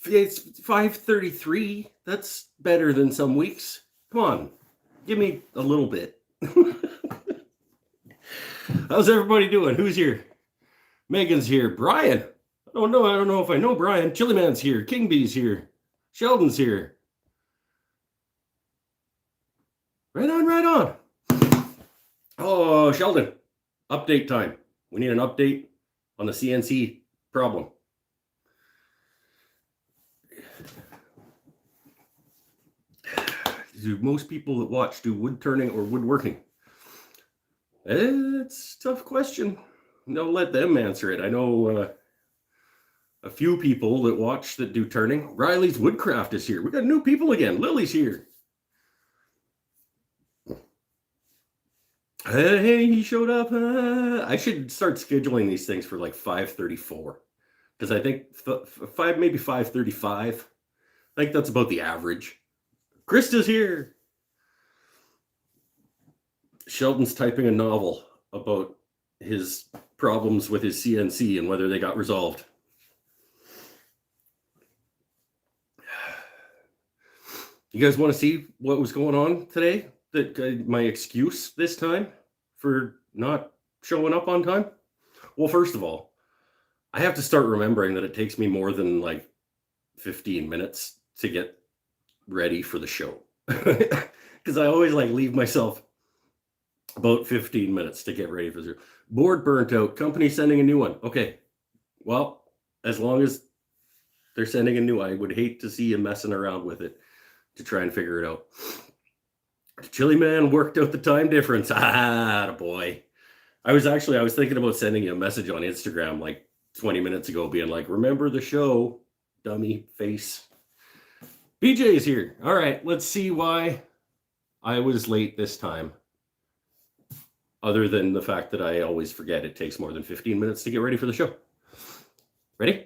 It's 5:33. That's better than some weeks. Come on, give me a little bit. How's everybody doing? Who's here? Megan's here. Brian. I don't know if I know Brian. Chili Man's here. King Bee's here. Sheldon's here. Right on, right on. Oh, Sheldon. Update time. We need an update on the CNC problem. Do most people that watch do wood turning or woodworking? It's a tough question. No, let them answer it. I know a few people that watch that do turning. Riley's Woodcraft is here. We got new people again. Lily's here. Hey, he showed up. I should start scheduling these things for like 5:34 because I think maybe 5:35. I think that's about the average. Krista's here. Sheldon's typing a novel about his problems with his CNC and whether they got resolved. You guys want to see what was going on today? My excuse this time for not showing up on time? Well, first of all, I have to start remembering that it takes me more than like 15 minutes to get ready for the show. Because I always like leave myself about 15 minutes to get ready for the show. Board burnt out, company sending a new one. Okay, well, as long as they're sending a new one, I would hate to see you messing around with it to try and figure it out. Chili Man worked out the time difference. Ah, boy. I was thinking about sending you a message on Instagram like 20 minutes ago, being like, remember the show, dummy face. BJ is here. All right, let's see why I was late this time. Other than the fact that I always forget it takes more than 15 minutes to get ready for the show. Ready?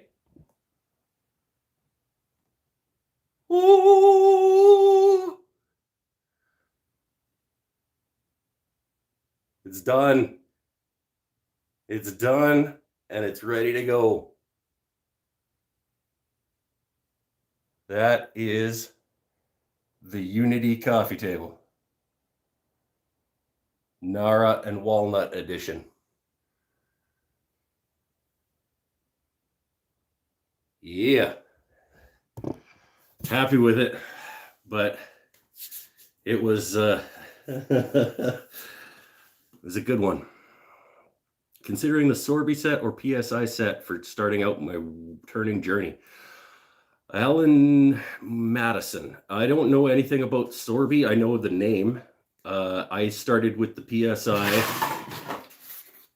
Oh! It's done. It's done, and it's ready to go. That is the Unity coffee table. Nara and Walnut edition. Yeah. Happy with it, but it was it was a good one. Considering the Sorby set or PSI set for starting out my turning journey. Alan Madison. I don't know anything about Sorby. I know the name. I started with the PSI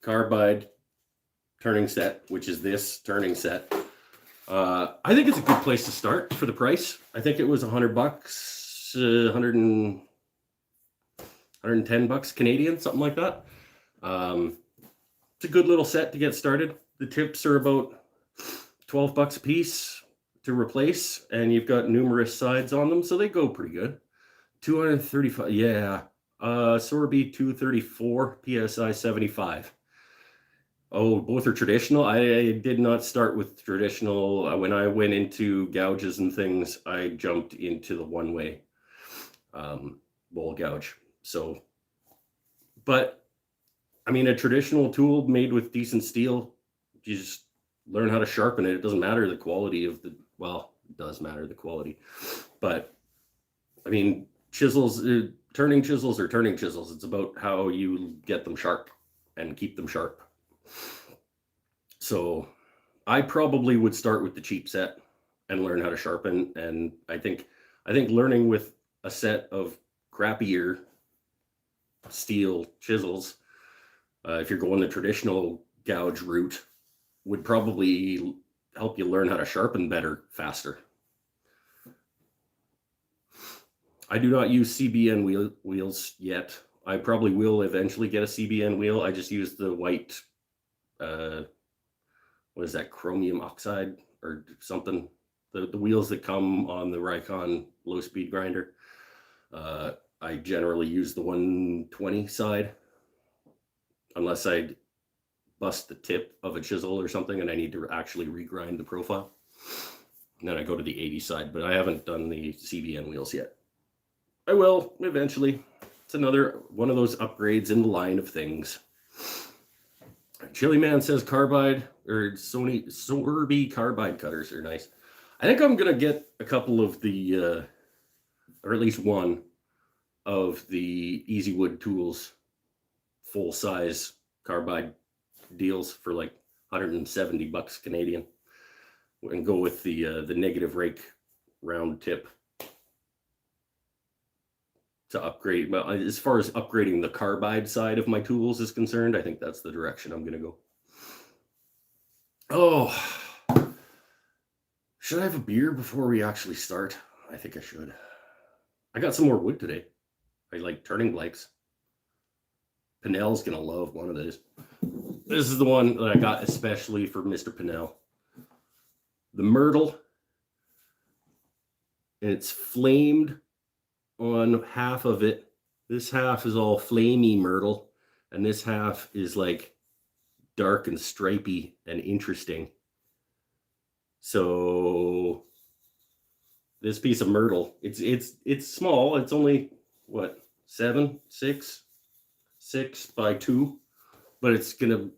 carbide turning set, which is this turning set. I think it's a good place to start for the price. I think it was $100, 110 bucks Canadian, something like that. It's a good little set to get started. The tips are about 12 bucks a piece to replace, and you've got numerous sides on them, so they go pretty good. 235, yeah. Sorby 234, PSI 75. Oh, both are traditional. I did not start with traditional. When I went into gouges and things, I jumped into the one-way bowl gouge. So, but I mean, a traditional tool made with decent steel, you just learn how to sharpen it. It doesn't matter the quality of the, well, it does matter the quality, but I mean, chisels, turning chisels are turning chisels. It's about how you get them sharp and keep them sharp. So I probably would start with the cheap set and learn how to sharpen. And I think learning with a set of crappier steel chisels, if you're going the traditional gouge route, would probably help you learn how to sharpen better, faster. I do not use CBN wheels yet. I probably will eventually get a CBN wheel. I just use the white, what is that, chromium oxide or something? The wheels that come on the Rikon low-speed grinder. I generally use the 120 side, unless I bust the tip of a chisel or something and I need to actually regrind the profile. And then I go to the 80 side, but I haven't done the CBN wheels yet. I will eventually. It's another one of those upgrades in the line of things. Chili Man says carbide or Sony Sorby carbide cutters are nice. I think I'm gonna get a couple of the, or at least one of the Easy Wood Tools full size carbide deals for like 170 bucks Canadian, and go with the negative rake round tip to upgrade. Well, as far as upgrading the carbide side of my tools is concerned, I think that's the direction I'm going to go. Oh, should I have a beer before we actually start? I think I should. I got some more wood today. I like turning blanks. Pinnell's going to love one of these. This is the one that I got especially for Mr. Pinnell. The Myrtle. And it's flamed on half of it. This half is all flamey myrtle, and this half is like dark and stripy and interesting. So this piece of myrtle, it's small. It's only what, 6 by 2, but it's gonna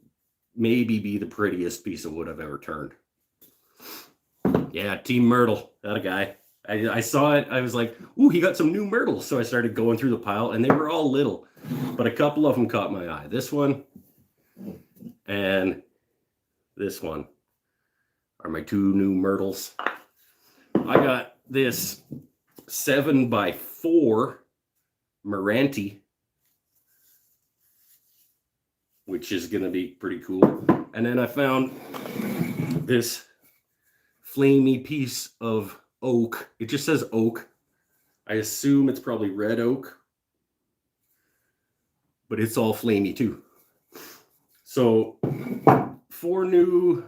maybe be the prettiest piece of wood I've ever turned. Yeah, Team Myrtle, that a guy. I saw it. I was like, ooh, he got some new myrtles. So I started going through the pile, and they were all little, but a couple of them caught my eye. This one and this one are my 2 new myrtles. I got this 7 by 4 Meranti, which is going to be pretty cool. And then I found this flamey piece of oak. It just says oak. I assume it's probably red oak, but it's all flamey too. So 4 new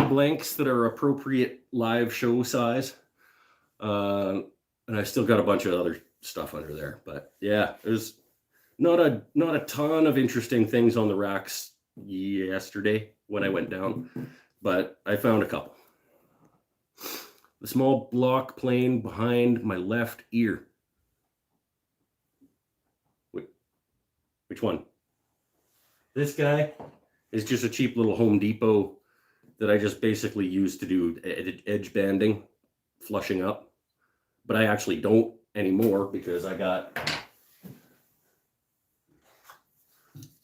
blanks that are appropriate live show size. And I still got a bunch of other stuff under there, but yeah, there's not a ton of interesting things on the racks yesterday when I went down, but I found a couple. The small block plane behind my left ear. Which one? This guy is just a cheap little Home Depot that I just basically use to do edge banding, flushing up. But I actually don't anymore because I got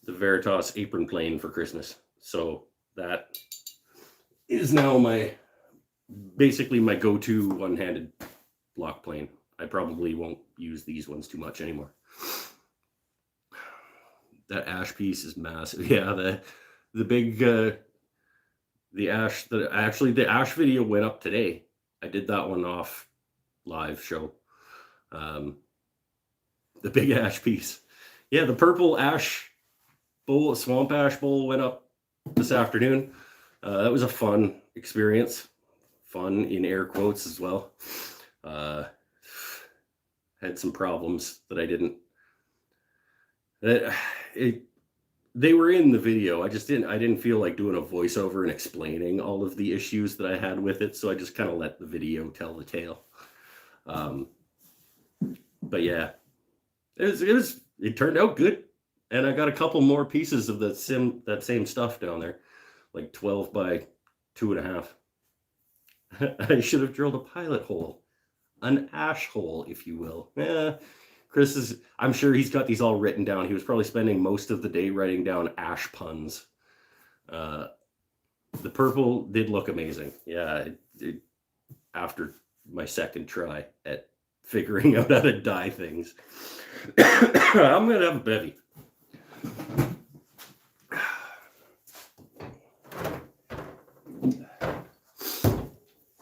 the Veritas apron plane for Christmas. So that is now basically my go-to one-handed block plane. I probably won't use these ones too much anymore. That ash piece is massive. Yeah, the big the ash the ash video went up today. I did that one off live show. The big ash piece. Yeah, the purple ash bowl, swamp ash bowl went up this afternoon. That was a fun experience. Fun in air quotes as well. Had some problems that I didn't. They were in the video. I didn't feel like doing a voiceover and explaining all of the issues that I had with it, so I just kind of let the video tell the tale. But yeah, it turned out good, and I got a couple more pieces of that same stuff down there, like 12 by 2.5. I should have drilled a pilot hole, an ash hole, if you will. Chris I'm sure he's got these all written down. He was probably spending most of the day writing down ash puns. The purple did look amazing. Yeah, after my second try at figuring out how to dye things. I'm going to have a bevy.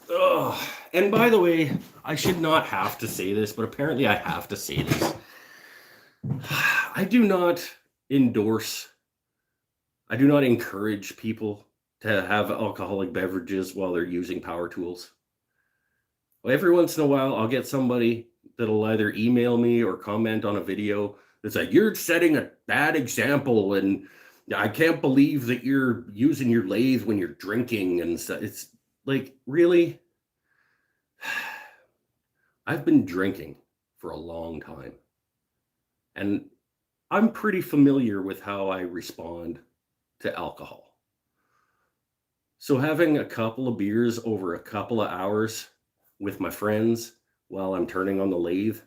Oh, and by the way, I should not have to say this, but apparently I have to say this. I do not encourage people to have alcoholic beverages while they're using power tools. Well, every once in a while, I'll get somebody that'll either email me or comment on a video that's like, you're setting a bad example, and I can't believe that you're using your lathe when you're drinking, and stuff. like, really, I've been drinking for a long time, and I'm pretty familiar with how I respond to alcohol. So having a couple of beers over a couple of hours with my friends while I'm turning on the lathe,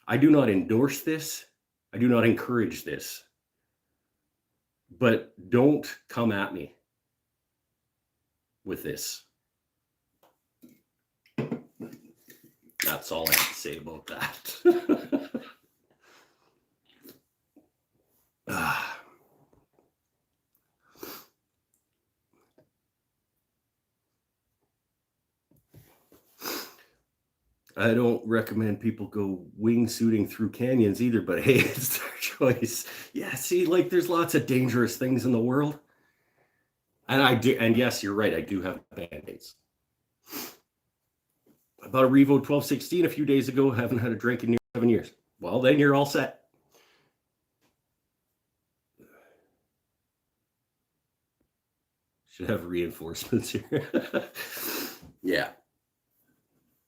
I do not endorse this. I do not encourage this. But don't come at me with this. That's all I have to say about that. I don't recommend people go wingsuiting through canyons either, but hey, it's their choice. Yeah, see, like there's lots of dangerous things in the world. And I do, and yes, you're right, I do have band-aids. I bought a Revo 1216 a few days ago, haven't had a drink in near 7 years. Well, then you're all set. Should have reinforcements here. Yeah.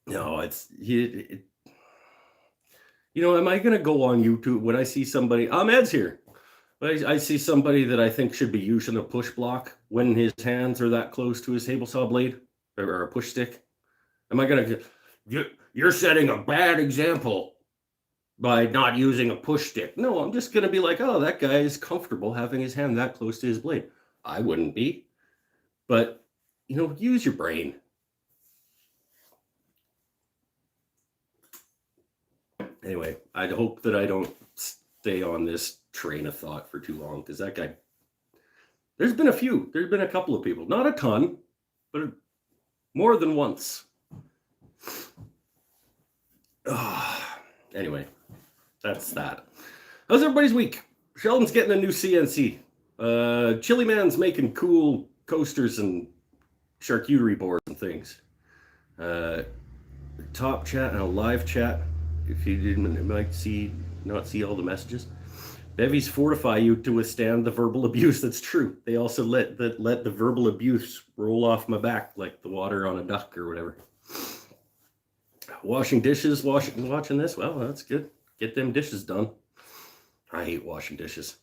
No, am I going to go on YouTube when I see somebody? Ed's here. I see somebody that I think should be using a push block when his hands are that close to his table saw blade or a push stick. Am I going to, you're setting a bad example by not using a push stick. No, I'm just going to be like, oh, that guy is comfortable having his hand that close to his blade. I wouldn't be. But, use your brain. Anyway, I hope that I don't stay on this train of thought for too long, because that guy, there's been a couple of people, not a ton, but more than once. Anyway, that's that. How's everybody's week? Sheldon's getting a new CNC. Chili Man's making cool coasters and charcuterie boards and things. Top chat and a live chat. If you didn't, might not see all the messages. Bevies fortify you to withstand the verbal abuse. That's true. They also let the verbal abuse roll off my back like the water on a duck or whatever. Washing dishes, watching this. Well, that's good. Get them dishes done. I hate washing dishes.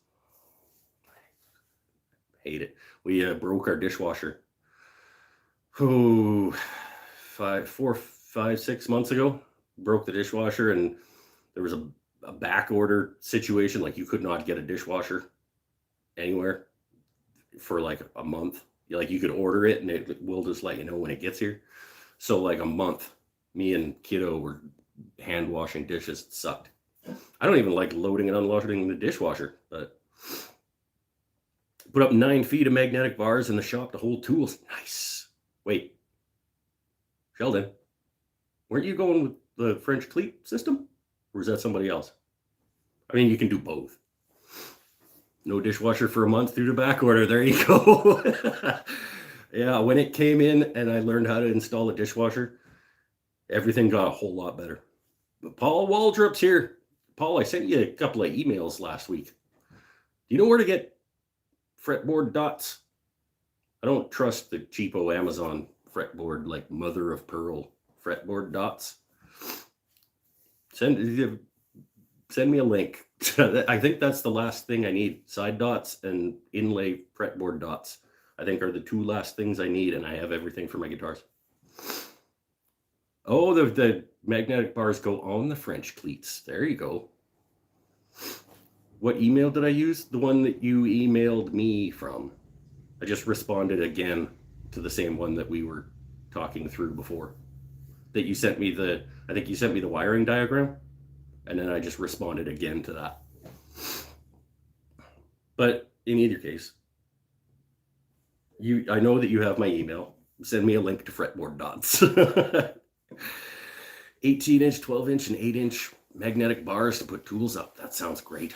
Hate it. We broke our dishwasher. 6 months ago. Broke the dishwasher, and there was a back order situation. Like, you could not get a dishwasher anywhere for like a month. Like, you could order it and it will just let you know when it gets here. So like a month, me and kiddo were hand washing dishes. It sucked. I don't even like loading and unloading the dishwasher, but put up 9 feet of magnetic bars in the shop to hold tools. Nice. Wait, Sheldon, weren't you going with the French cleat system, or is that somebody else? I mean, you can do both. No dishwasher for a month through the back order. There you go. Yeah, when it came in and I learned how to install a dishwasher, everything got a whole lot better. But Paul Waldrop's here. Paul, I sent you a couple of emails last week. Do you know where to get fretboard dots? I don't trust the cheapo Amazon fretboard, like mother of pearl fretboard dots. Send me a link. I think that's the last thing I need. Side dots and inlay fretboard dots, I think, are the 2 last things I need, and I have everything for my guitars. Oh, the magnetic bars go on the French cleats. There you go. What email did I use? The one that you emailed me from. I just responded again to the same one that we were talking through before. That you sent me I think you sent me the wiring diagram, and then I just responded again to that. But in either case, I know that you have my email. Send me a link to fretboard dots. 18-inch, 12-inch, and 8-inch magnetic bars to put tools up. That sounds great.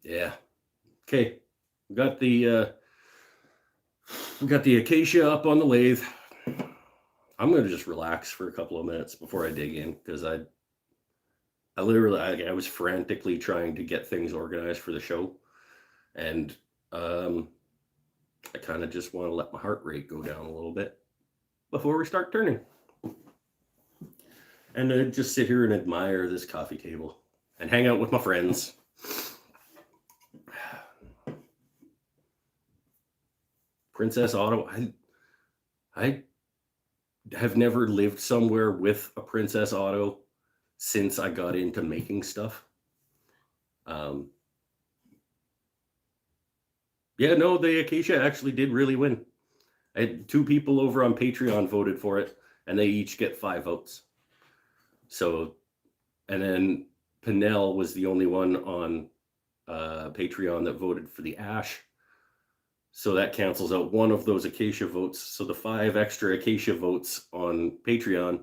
Yeah. Okay. We got the Acacia up on the lathe. I'm going to just relax for a couple of minutes before I dig in, because I was frantically trying to get things organized for the show, and I kind of just want to let my heart rate go down a little bit before we start turning. And just sit here and admire this coffee table and hang out with my friends. Princess Auto. I have never lived somewhere with a Princess Auto since I got into making stuff. Yeah, no, the Acacia actually did really win. I had 2 people over on Patreon voted for it, and they each get 5 votes. So, and then Pinnell was the only one on Patreon that voted for the Ash. So that cancels out one of those Acacia votes. So the 5 extra Acacia votes on Patreon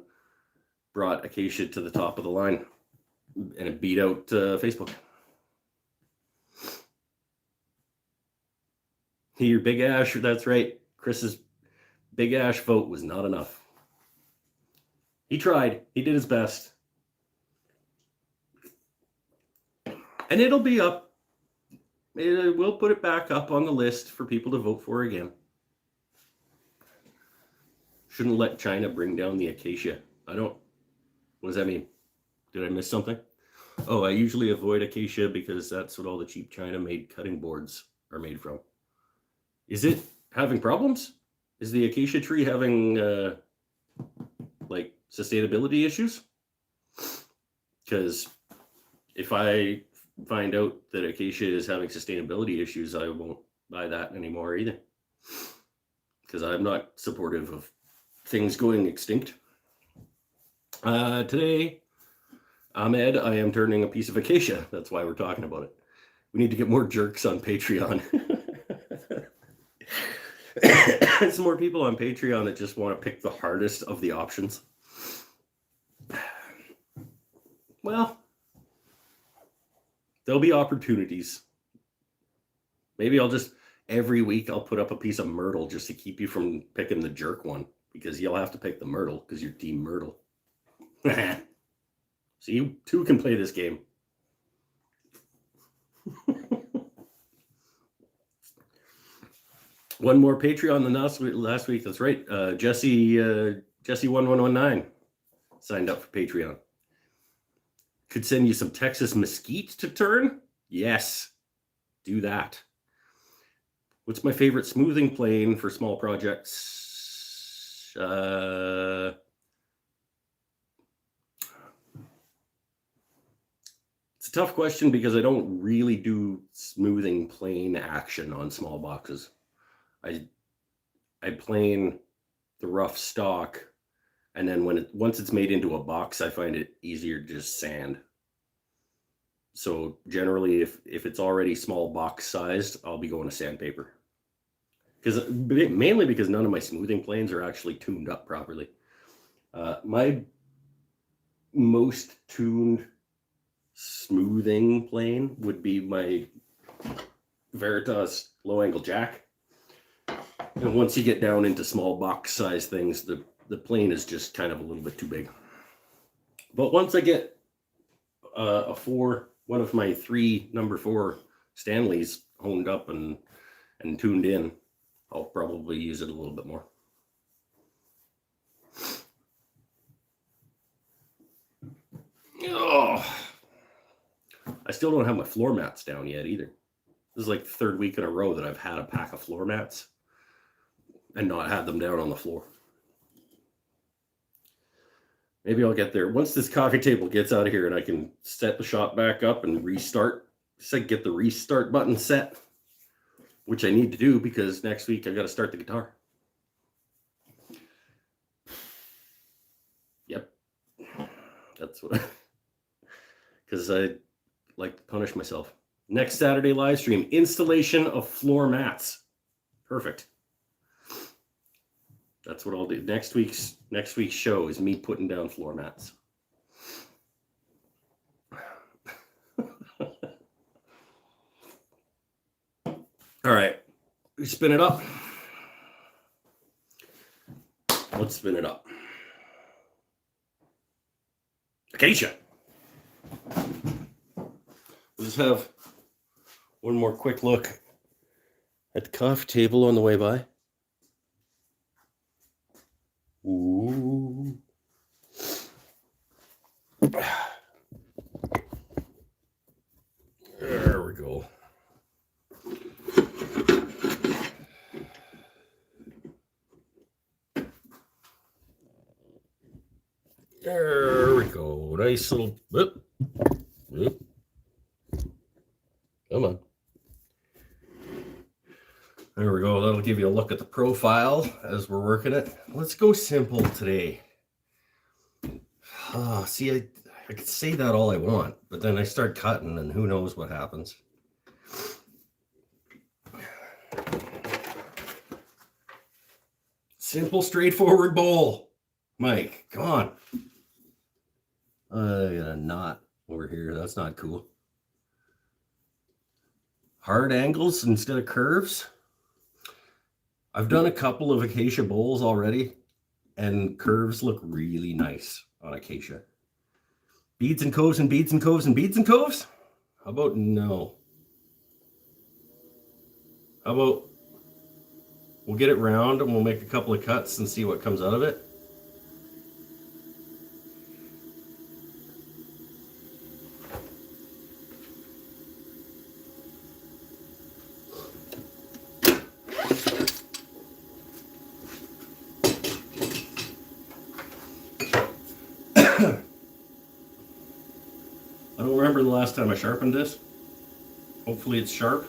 brought Acacia to the top of the line, and it beat out Facebook. Your Big Ash, that's right. Chris's Big Ash vote was not enough. He tried. He did his best. And it'll be up. We'll put it back up on the list for people to vote for again. Shouldn't let China bring down the Acacia. What does that mean? Did I miss something? Oh, I usually avoid Acacia because that's what all the cheap China-made cutting boards are made from. Is it having problems? Is the Acacia tree having sustainability issues? Because if I find out that Acacia is having sustainability issues, I won't buy that anymore either. Because I'm not supportive of things going extinct. Today, Ahmed, I am turning a piece of Acacia. That's why we're talking about it. We need to get more jerks on Patreon. Some more people on Patreon that just want to pick the hardest of the options. Well, there'll be opportunities. Maybe every week I'll put up a piece of Myrtle just to keep you from picking the jerk one, because you'll have to pick the Myrtle because you're Team Myrtle. So you 2 can play this game. One more Patreon than last week. That's right. Jesse 1119 signed up for Patreon. Could send you some Texas mesquite to turn? Yes, do that. What's my favorite smoothing plane for small projects? It's a tough question because I don't really do smoothing plane action on small boxes. I plane the rough stock, and then once it's made into a box, I find it easier to just sand. So generally, if it's already small box sized, I'll be going to sandpaper. Mainly because none of my smoothing planes are actually tuned up properly. My most tuned smoothing plane would be my Veritas low angle jack. And once you get down into small box size things, the plane is just kind of a little bit too big. But once I get one of my 3 number 4 Stanleys honed up and tuned in, I'll probably use it a little bit more. Oh, I still don't have my floor mats down yet either. This is like the 3rd week in a row that I've had a pack of floor mats and not had them down on the floor. Maybe I'll get there. Once this coffee table gets out of here and I can set the shop back up and restart, get the restart button set, which I need to do because next week I got to start the guitar. Yep. That's what, because I like to punish myself. Next Saturday live stream, installation of floor mats. Perfect. That's what I'll do. Next week's show is me putting down floor mats. All right, we spin it up. Let's spin it up. Acacia. We'll just have one more quick look at the coffee table on the way by. Ooh. There we go. There we go. Nice little whoop. Whoop. Come on. There we go. That'll give you a look at the profile as we're working it. Let's go simple today. See, I could say that all I want, but then I start cutting and who knows what happens. Simple, straightforward bowl. Mike, come on. I got a knot over here. That's not cool. Hard angles instead of curves. I've done a couple of Acacia bowls already, and curves look really nice on Acacia. Beads and coves and beads and coves and beads and coves? How about no? How about we'll get it round and we'll make a couple of cuts and see what comes out of it? I don't remember the last time I sharpened this. Hopefully it's sharp.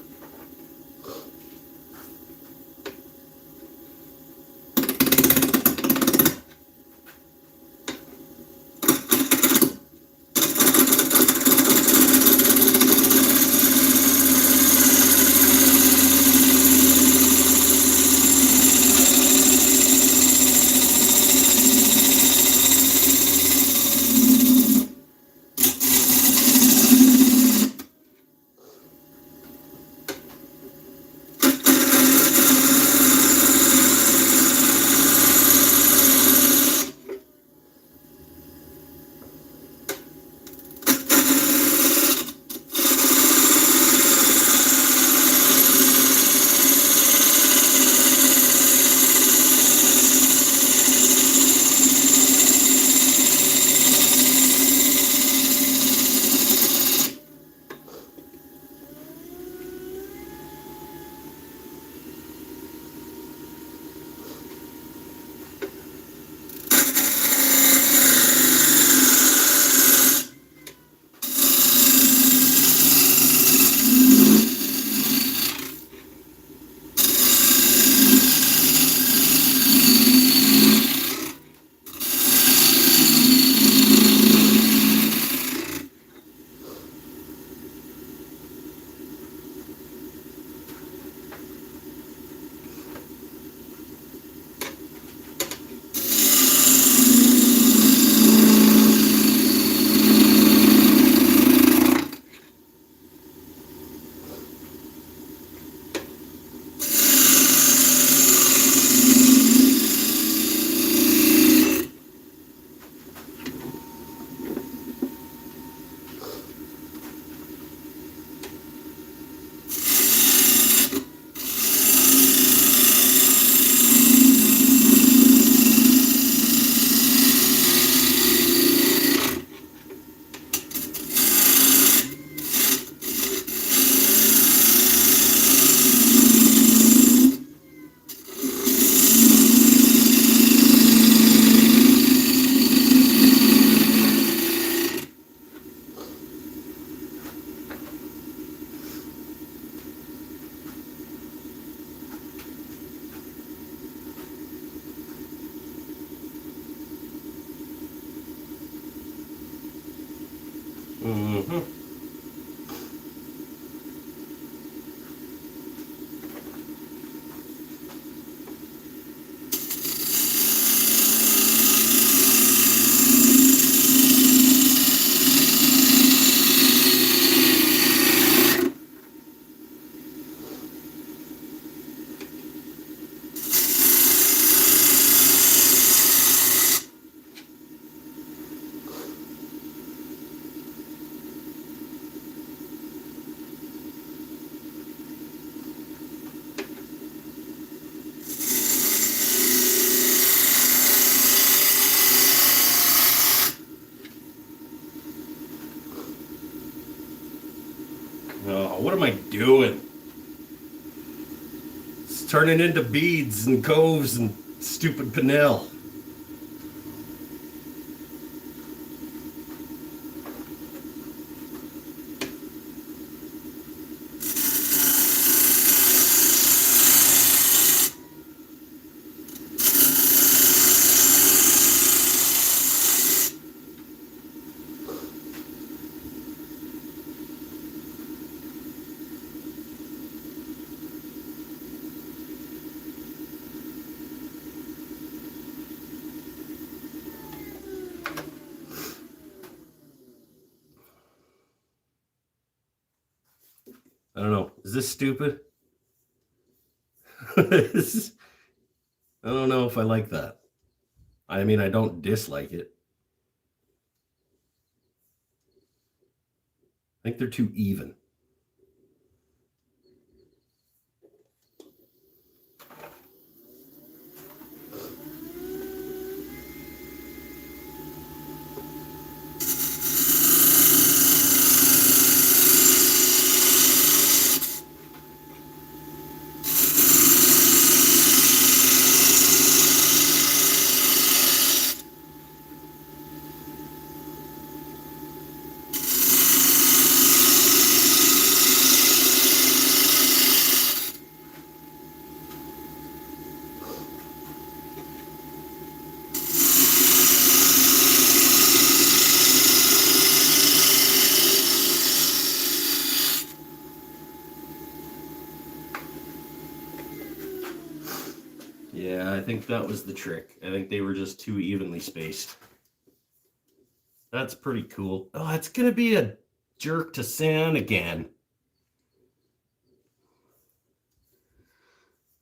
Mm-hmm. What am I doing? It's turning into beads and coves and stupid panel. I don't know. Is this stupid? I don't know if I like that. I mean, I don't dislike it. I think they're too even. Yeah, I think that was the trick. I think they were just too evenly spaced. That's pretty cool. Oh, it's going to be a jerk to sand again.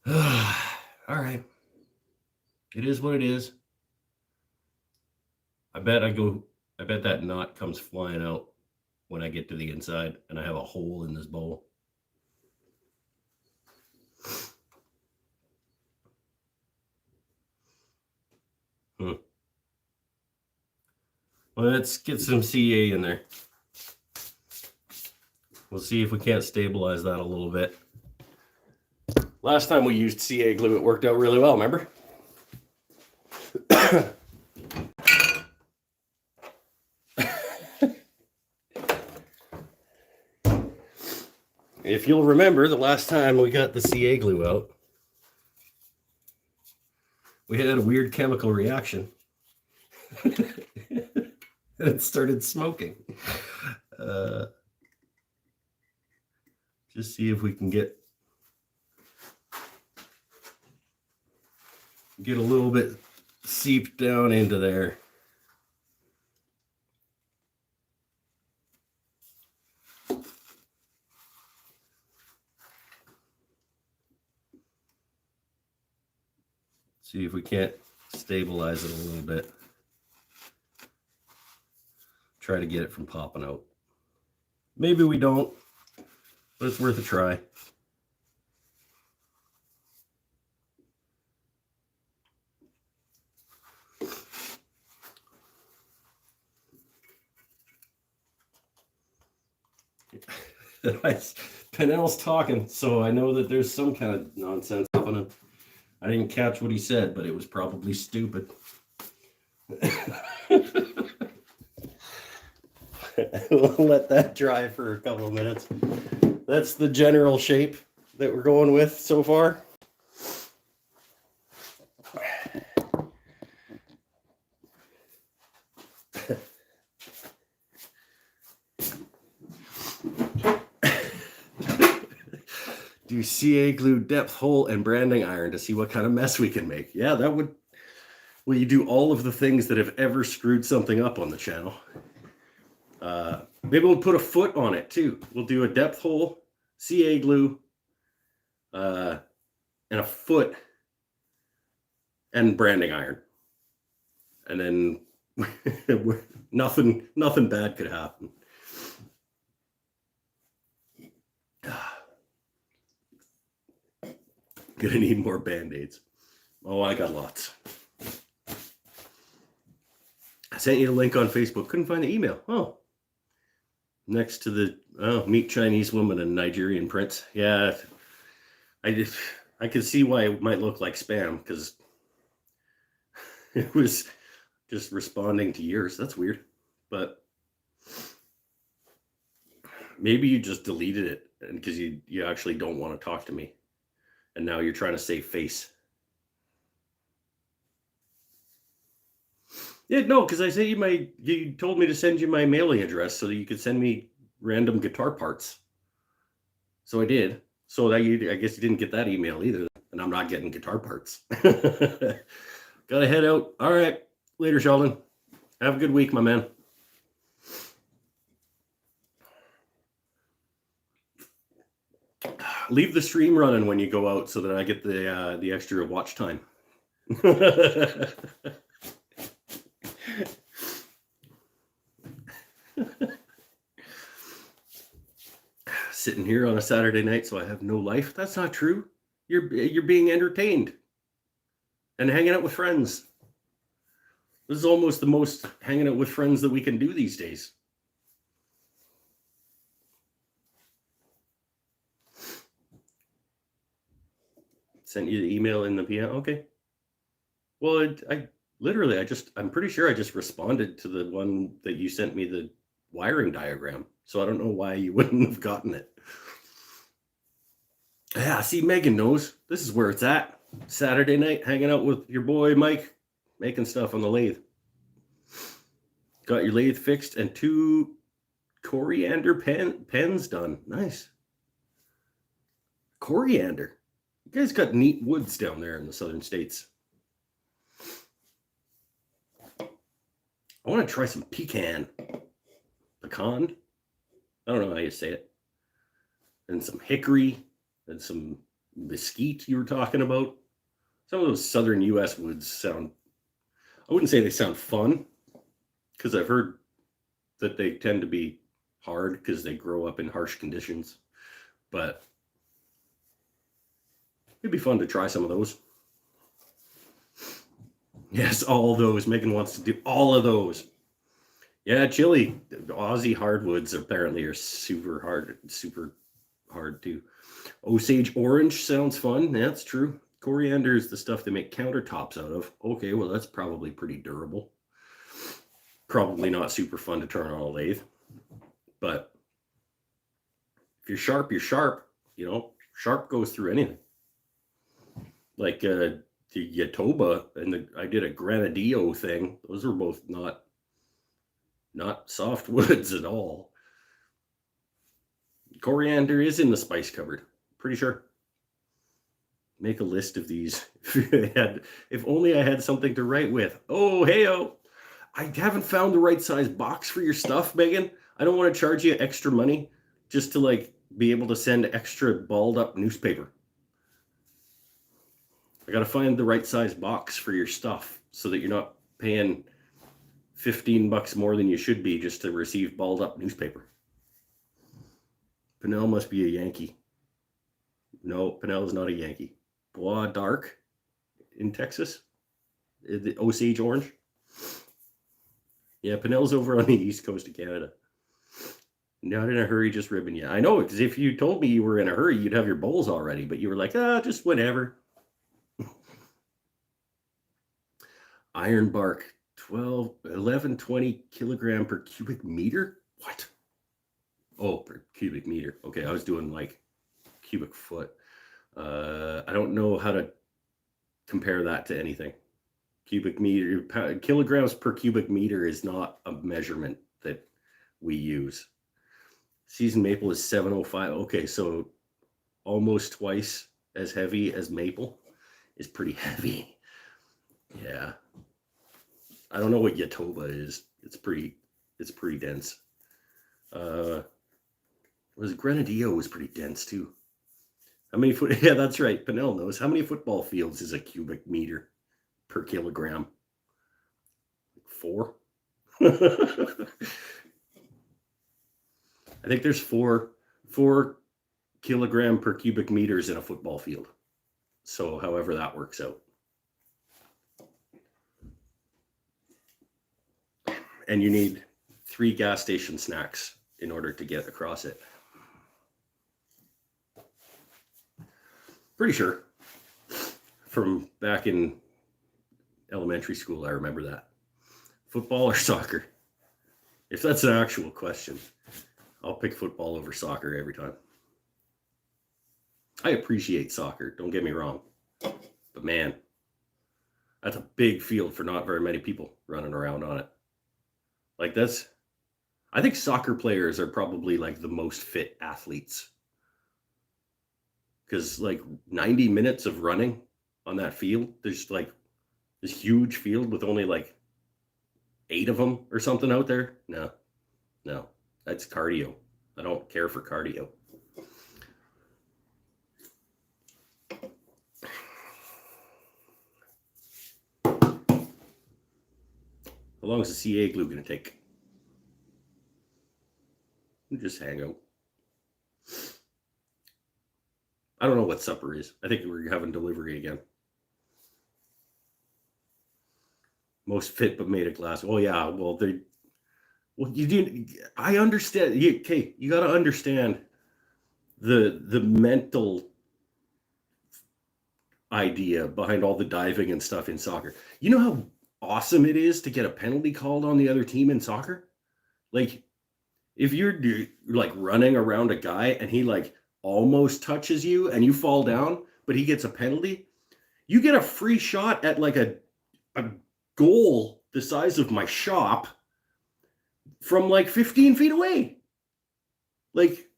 All right. It is what it is. I bet that knot comes flying out when I get to the inside and I have a hole in this bowl. Let's get some CA in there. We'll see if we can't stabilize that a little bit. Last time we used CA glue, it worked out really well, remember? If you'll remember, the last time we got the CA glue out, we had a weird chemical reaction. It started smoking. Just see if we can get a little bit seeped down into there. See if we can't stabilize it a little bit. Try to get it from popping out. Maybe we don't, but it's worth a try. Pennell's talking, so I know that there's some kind of nonsense happening. I didn't catch what he said, but it was probably stupid. We'll let that dry for a couple of minutes. That's the general shape that we're going with so far. Do CA glue, depth hole, and branding iron to see what kind of mess we can make. Yeah, that would... Well, you do all of the things that have ever screwed something up on the channel. Maybe we'll put a foot on it too. We'll do a depth hole, CA glue, and a foot, and branding iron. And then nothing bad could happen. Gonna need more band-aids. Oh, I got lots. I sent you a link on Facebook. Couldn't find the email. Oh. next to the meet Chinese woman and Nigerian prince. Yeah, I could see why it might look like spam because it was just responding to yours. That's weird, but maybe you just deleted it because you actually don't want to talk to me, and now you're trying to save face. Yeah, no, because I sent you told me to send you my mailing address so that you could send me random guitar parts. So I did. So I guess you didn't get that email either, and I'm not getting guitar parts. Gotta head out. All right, later, Sheldon. Have a good week, my man. Leave the stream running when you go out so that I get the extra watch time. Sitting here on a Saturday night, so I have no life. That's not true. You're being entertained and hanging out with friends. This is almost the most hanging out with friends that we can do these days. Sent you the email in the PM. Okay. Well, I'm pretty sure I just responded to the one that you sent me the wiring diagram. So I don't know why you wouldn't have gotten it. Yeah, see, Megan knows. This is where it's at. Saturday night, hanging out with your boy Mike, making stuff on the lathe. Got your lathe fixed and 2 coriander pens done. Nice. Coriander. You guys got neat woods down there in the southern states. I want to try some pecan. Pecan? I don't know how you say it. And some hickory and some mesquite you were talking about. Some of those southern U.S. woods sound, I wouldn't say they sound fun, because I've heard that they tend to be hard because they grow up in harsh conditions. But it'd be fun to try some of those. Yes, all those. Megan wants to do all of those. Yeah, chili. Aussie hardwoods apparently are super hard too. Osage orange sounds fun. That's true. Coriander is the stuff they make countertops out of. Okay, well, that's probably pretty durable. Probably not super fun to turn on a lathe. But if you're sharp, you're sharp. You know, sharp goes through anything. Like the Yatoba and I did a Granadillo thing. Those were both not soft woods at all. Coriander is in the spice cupboard. Pretty sure. Make a list of these. If only I had something to write with. Oh, hey-oh. I haven't found the right size box for your stuff, Megan. I don't want to charge you extra money just to like be able to send extra balled up newspaper. I got to find the right size box for your stuff so that you're not paying $15 more than you should be just to receive balled up newspaper. Pinnell must be a Yankee. No, Pinnell is not a Yankee. Bois Dark in Texas. The Osage orange. Yeah, Pinnell's over on the east coast of Canada. Not in a hurry, just ribbing you. I know, because if you told me you were in a hurry, you'd have your bowls already, but you were like, just whatever. Iron bark, 11, 20 kilogram per cubic meter? What? Oh, per cubic meter. Okay, I was doing like cubic foot. I don't know how to compare that to anything. Cubic meter, kilograms per cubic meter is not a measurement that we use. Seasoned maple is 705. Okay, so almost twice as heavy as maple is pretty heavy. Yeah. I don't know what Yatoba is. It's pretty dense. Grenadillo was pretty dense too. How many foot? Yeah, that's right. Pinnell knows. How many football fields is a cubic meter per kilogram? 4. I think there's 4 kilogram per cubic meters in a football field. So however that works out. And you need 3 gas station snacks in order to get across it. Pretty sure. From back in elementary school, I remember that. Football or soccer? If that's an actual question, I'll pick football over soccer every time. I appreciate soccer, don't get me wrong. But man, that's a big field for not very many people running around on it. Like I think soccer players are probably like the most fit athletes. Because like 90 minutes of running on that field, there's like this huge field with only like 8 of them or something out there. No, that's cardio. I don't care for cardio. How long is the CA glue going to take? We'll just hang out. I don't know what supper is. I think we're having delivery again. Most fit but made of glass. Oh yeah, well you do. I understand. Okay, you got to understand the mental idea behind all the diving and stuff in soccer. You know how awesome it is to get a penalty called on the other team in soccer? Like, if you're like running around a guy and he like almost touches you and you fall down, but he gets a penalty, you get a free shot at like a goal the size of my shop from like 15 feet away. Like,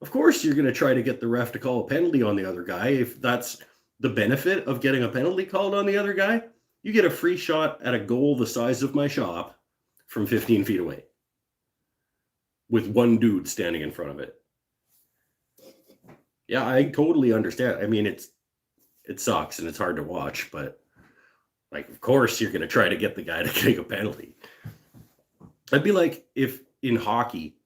of course you're going to try to get the ref to call a penalty on the other guy. If that's the benefit of getting a penalty called on the other guy, you get a free shot at a goal the size of my shop from 15 feet away with one dude standing in front of it. Yeah, I totally understand. I mean, it sucks and it's hard to watch, but like, of course you're going to try to get the guy to take a penalty. It'd be like if in hockey,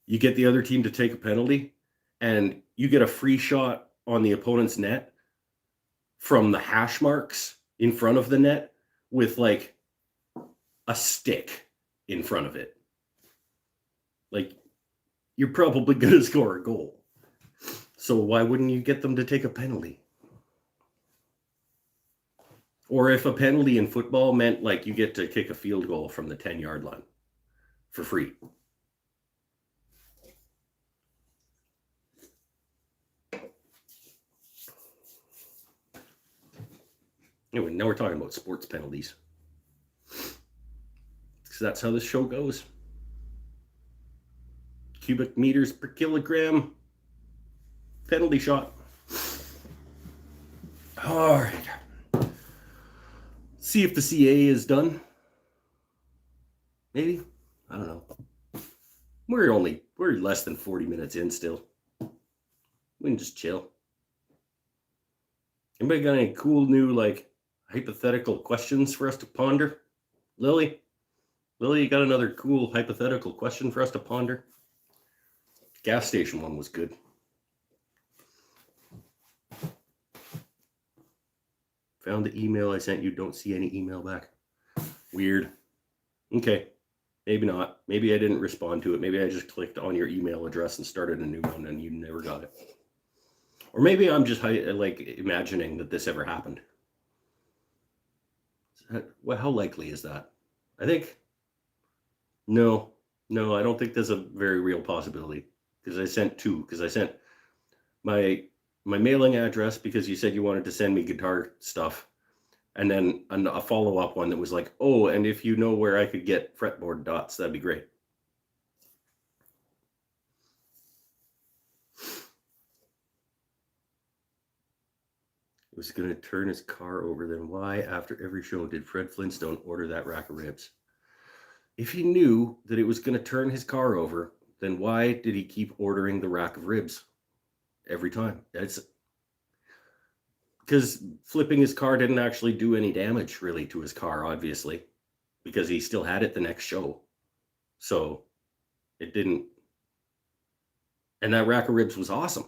you get the other team to take a penalty and you get a free shot on the opponent's net from the hash marks in front of the net with like a stick in front of it. Like, you're probably going to score a goal. So why wouldn't you get them to take a penalty? Or if a penalty in football meant like you get to kick a field goal from the 10-yard line for free. Anyway, now we're talking about sports penalties. Because that's how this show goes. Cubic meters per kilogram penalty shot. All right. See if the CA is done. Maybe. I don't know. We're less than 40 minutes in still. We can just chill. Anybody got any cool new like hypothetical questions for us to ponder? Lily, you got another cool hypothetical question for us to ponder? Gas station one was good. Found the email I sent you. Don't see any email back. Weird. Okay. Maybe not. Maybe I didn't respond to it. Maybe I just clicked on your email address and started a new one and you never got it. Or maybe I'm just like imagining that this ever happened. Well, how likely is that? I think, no, I don't think there's a very real possibility. Because I sent 2. Because I sent my mailing address because you said you wanted to send me guitar stuff. And then a follow-up one that was like, oh, and if you know where I could get fretboard dots, that'd be great. He was going to turn his car over. Then why, after every show, did Fred Flintstone order that rack of ribs? If he knew that it was going to turn his car over, then why did he keep ordering the rack of ribs every time? That's because flipping his car didn't actually do any damage really to his car, obviously, because he still had it the next show. So it didn't. And that rack of ribs was awesome.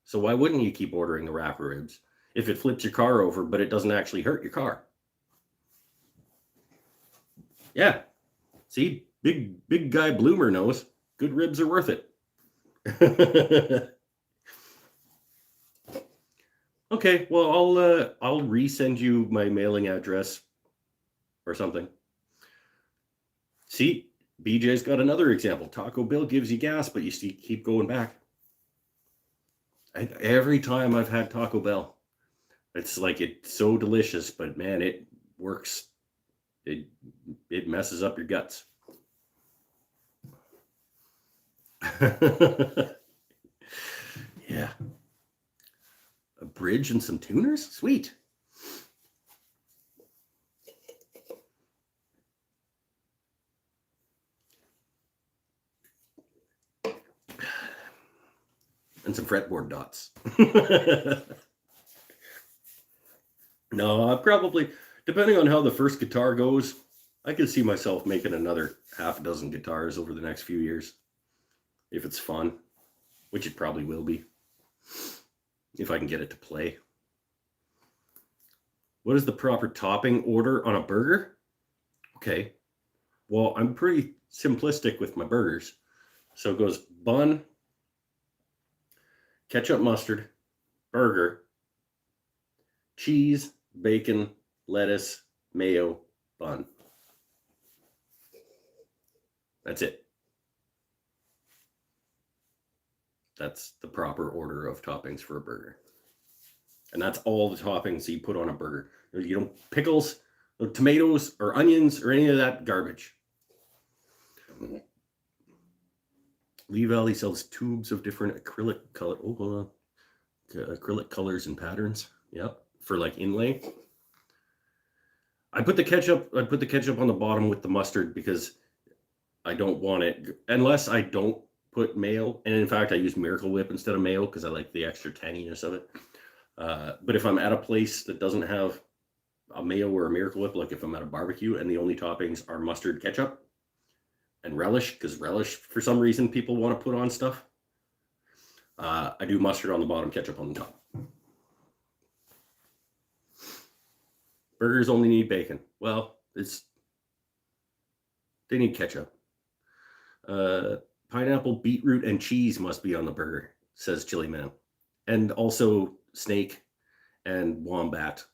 So why wouldn't you keep ordering the rack of ribs if it flips your car over, but it doesn't actually hurt your car? Yeah. See, big guy Bloomer knows. Good ribs are worth it. Okay, well, I'll resend you my mailing address or something. See, BJ's got another example. Taco Bell gives you gas, but you keep going back. Every time I've had Taco Bell, it's like it's so delicious, but man, it works. It messes up your guts. Yeah. A bridge and some tuners? Sweet. And some fretboard dots. No, probably, depending on how the first guitar goes, I could see myself making another half a dozen guitars over the next few years. If it's fun, which it probably will be. If I can get it to play. What is the proper topping order on a burger? Okay. Well, I'm pretty simplistic with my burgers. So it goes bun, ketchup, mustard, burger, cheese, bacon, lettuce, mayo, bun. That's it. That's the proper order of toppings for a burger. And that's all the toppings you put on a burger. You don't pickles, or tomatoes, or onions, or any of that garbage. Lee Valley sells tubes of different acrylic color. Oh, hold on. Acrylic colors and patterns. Yep, for like inlay. I put the ketchup on the bottom with the mustard because I don't want it unless I don't put mayo. And in fact, I use Miracle Whip instead of mayo because I like the extra tanginess of it. But if I'm at a place that doesn't have a mayo or a Miracle Whip, like if I'm at a barbecue and the only toppings are mustard, ketchup, and relish, because relish, for some reason, people want to put on stuff. I do mustard on the bottom, ketchup on the top. Burgers only need bacon. Well, they need ketchup. Pineapple, beetroot, and cheese must be on the burger, says Chili Man. And also snake and wombat.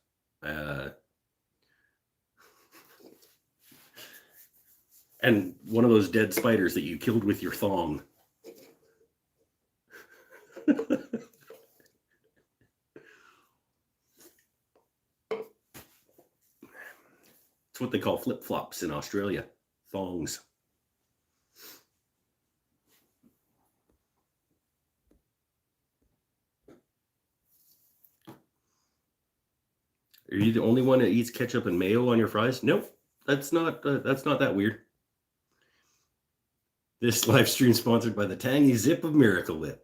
And one of those dead spiders that you killed with your thong. It's what they call flip-flops in Australia. Thongs. Are you the only one that eats ketchup and mayo on your fries? Nope. That's not that weird. This live stream sponsored by the tangy zip of Miracle Whip.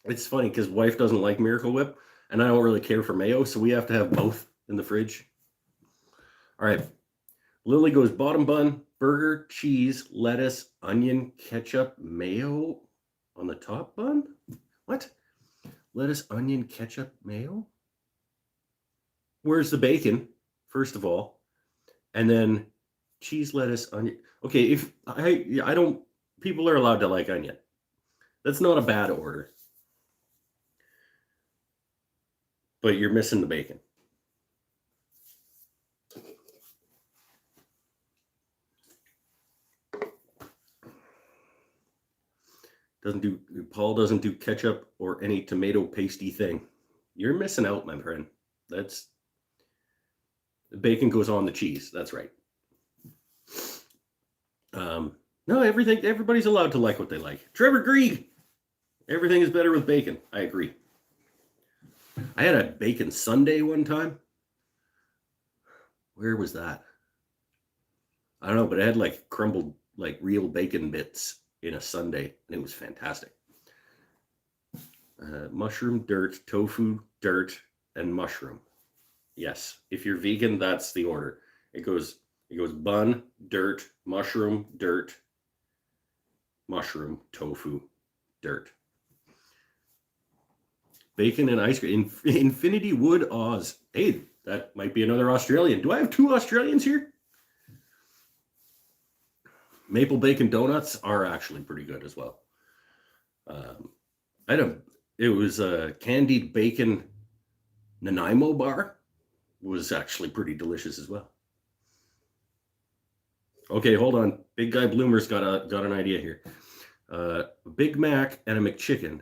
It's funny because wife doesn't like Miracle Whip and I don't really care for mayo, so we have to have both in the fridge. All right. Lily goes bottom bun, burger, cheese, lettuce, onion, ketchup, mayo on the top bun? What? Lettuce, onion, ketchup, mayo? Where's the bacon, first of all? And then cheese, lettuce, onion. Okay, if I don't, people are allowed to like onion. That's not a bad order. But you're missing the bacon. Paul doesn't do ketchup or any tomato pasty thing. You're missing out, my friend. The bacon goes on the cheese. That's right. No, everybody's allowed to like what they like. Trevor Grieg. Everything is better with bacon. I agree. I had a bacon sundae one time. Where was that? I don't know, but it had like crumbled, like real bacon bits in a sundae, and it was fantastic. Mushroom, dirt, tofu, dirt, and mushroom. Yes, if you're vegan, that's the order. It goes bun, dirt, mushroom, tofu, dirt. Bacon and ice cream. Infinity Wood Oz. Hey, that might be another Australian. Do I have two Australians here? Maple bacon donuts are actually pretty good as well. It was a candied bacon Nanaimo bar. Was actually pretty delicious as well. Okay, hold on. Big Guy Bloomer's got an idea here. Big Mac and a McChicken.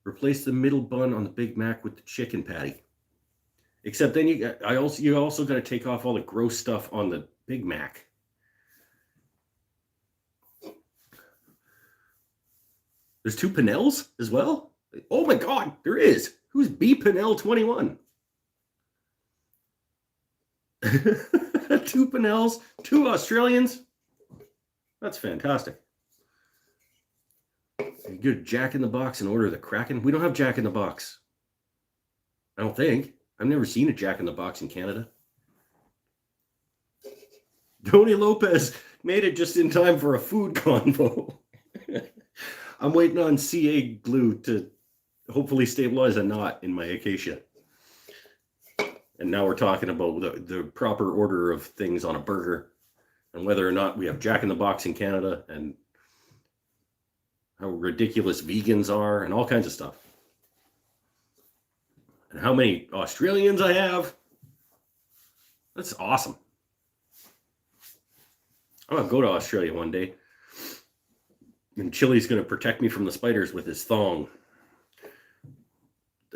Replace the middle bun on the Big Mac with the chicken patty. Except then you also got to take off all the gross stuff on the Big Mac. There's 2 Pinnells as well? Oh my God, there is. Who's B Pinnell 21? 2 Pinnells, 2 Australians. That's fantastic. You get a Jack in the Box and order the Kraken. We don't have Jack in the Box. I don't think. I've never seen a Jack in the Box in Canada. Tony Lopez made it just in time for a food convo. I'm waiting on CA glue to hopefully stabilize a knot in my Acacia. And now we're talking about the proper order of things on a burger and whether or not we have Jack in the Box in Canada and how ridiculous vegans are and all kinds of stuff. And how many Australians I have. That's awesome. I'm going to go to Australia one day. And Chili's going to protect me from the spiders with his thong.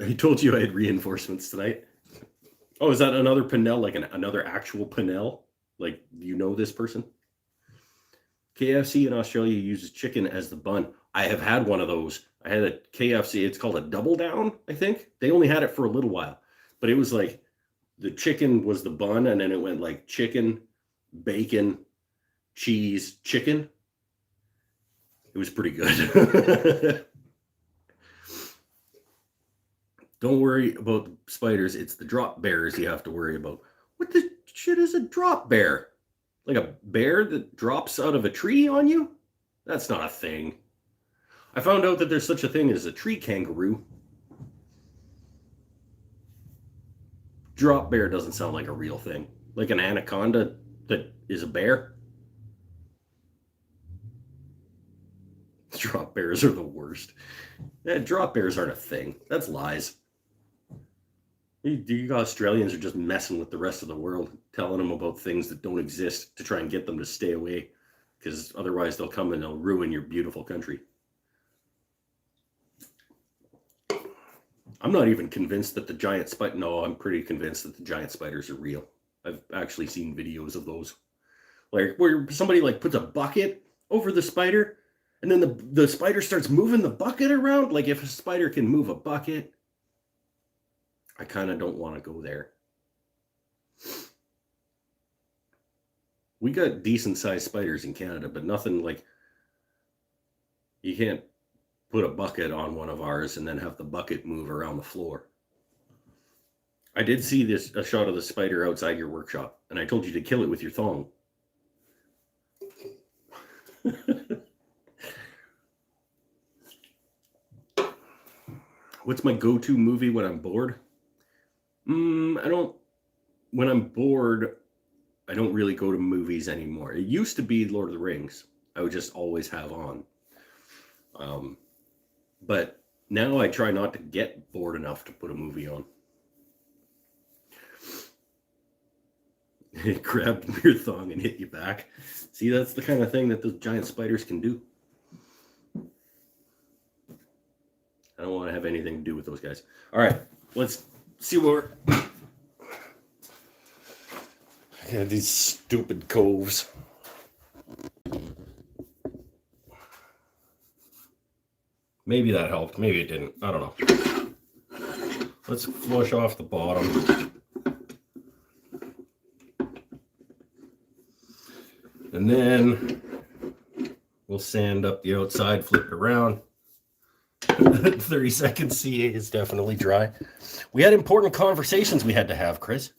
I told you I had reinforcements tonight. Oh, is that another Pinnell? Like another actual Pinnell? Like, you know this person? KFC in Australia uses chicken as the bun. I have had one of those. I had a KFC. It's called a double down, I think. They only had it for a little while. But it was like the chicken was the bun, and then it went like chicken, bacon, cheese, chicken. It was pretty good. Don't worry about the spiders. It's the drop bears you have to worry about. What the shit is a drop bear? Like a bear that drops out of a tree on you? That's not a thing. I found out that there's such a thing as a tree kangaroo. Drop bear doesn't sound like a real thing. Like an anaconda that is a bear. Drop bears are the worst. Drop bears aren't a thing. That's lies. You Australians are just messing with the rest of the world, telling them about things that don't exist to try and get them to stay away, because otherwise they'll come and they'll ruin your beautiful country. I'm not even convinced that the giant spider... No, I'm pretty convinced that the giant spiders are real. I've actually seen videos of those. Like, where somebody, like, puts a bucket over the spider, and then the spider starts moving the bucket around. Like, if a spider can move a bucket, I kind of don't want to go there. We got decent-sized spiders in Canada, but nothing like... You can't put a bucket on one of ours and then have the bucket move around the floor. I did see a shot of the spider outside your workshop, and I told you to kill it with your thong. What's my go-to movie when I'm bored? When I'm bored, I don't really go to movies anymore. It used to be Lord of the Rings. I would just always have on. But now I try not to get bored enough to put a movie on. It grabbed your thong and hit you back. See, that's the kind of thing that those giant spiders can do. I don't want to have anything to do with those guys. All right, let's see what we're... Yeah, these stupid coves. Maybe that helped. Maybe it didn't. I don't know. Let's flush off the bottom. And then we'll sand up the outside, flip it around. 30 seconds CA is definitely dry. We had important conversations we had to have, Chris.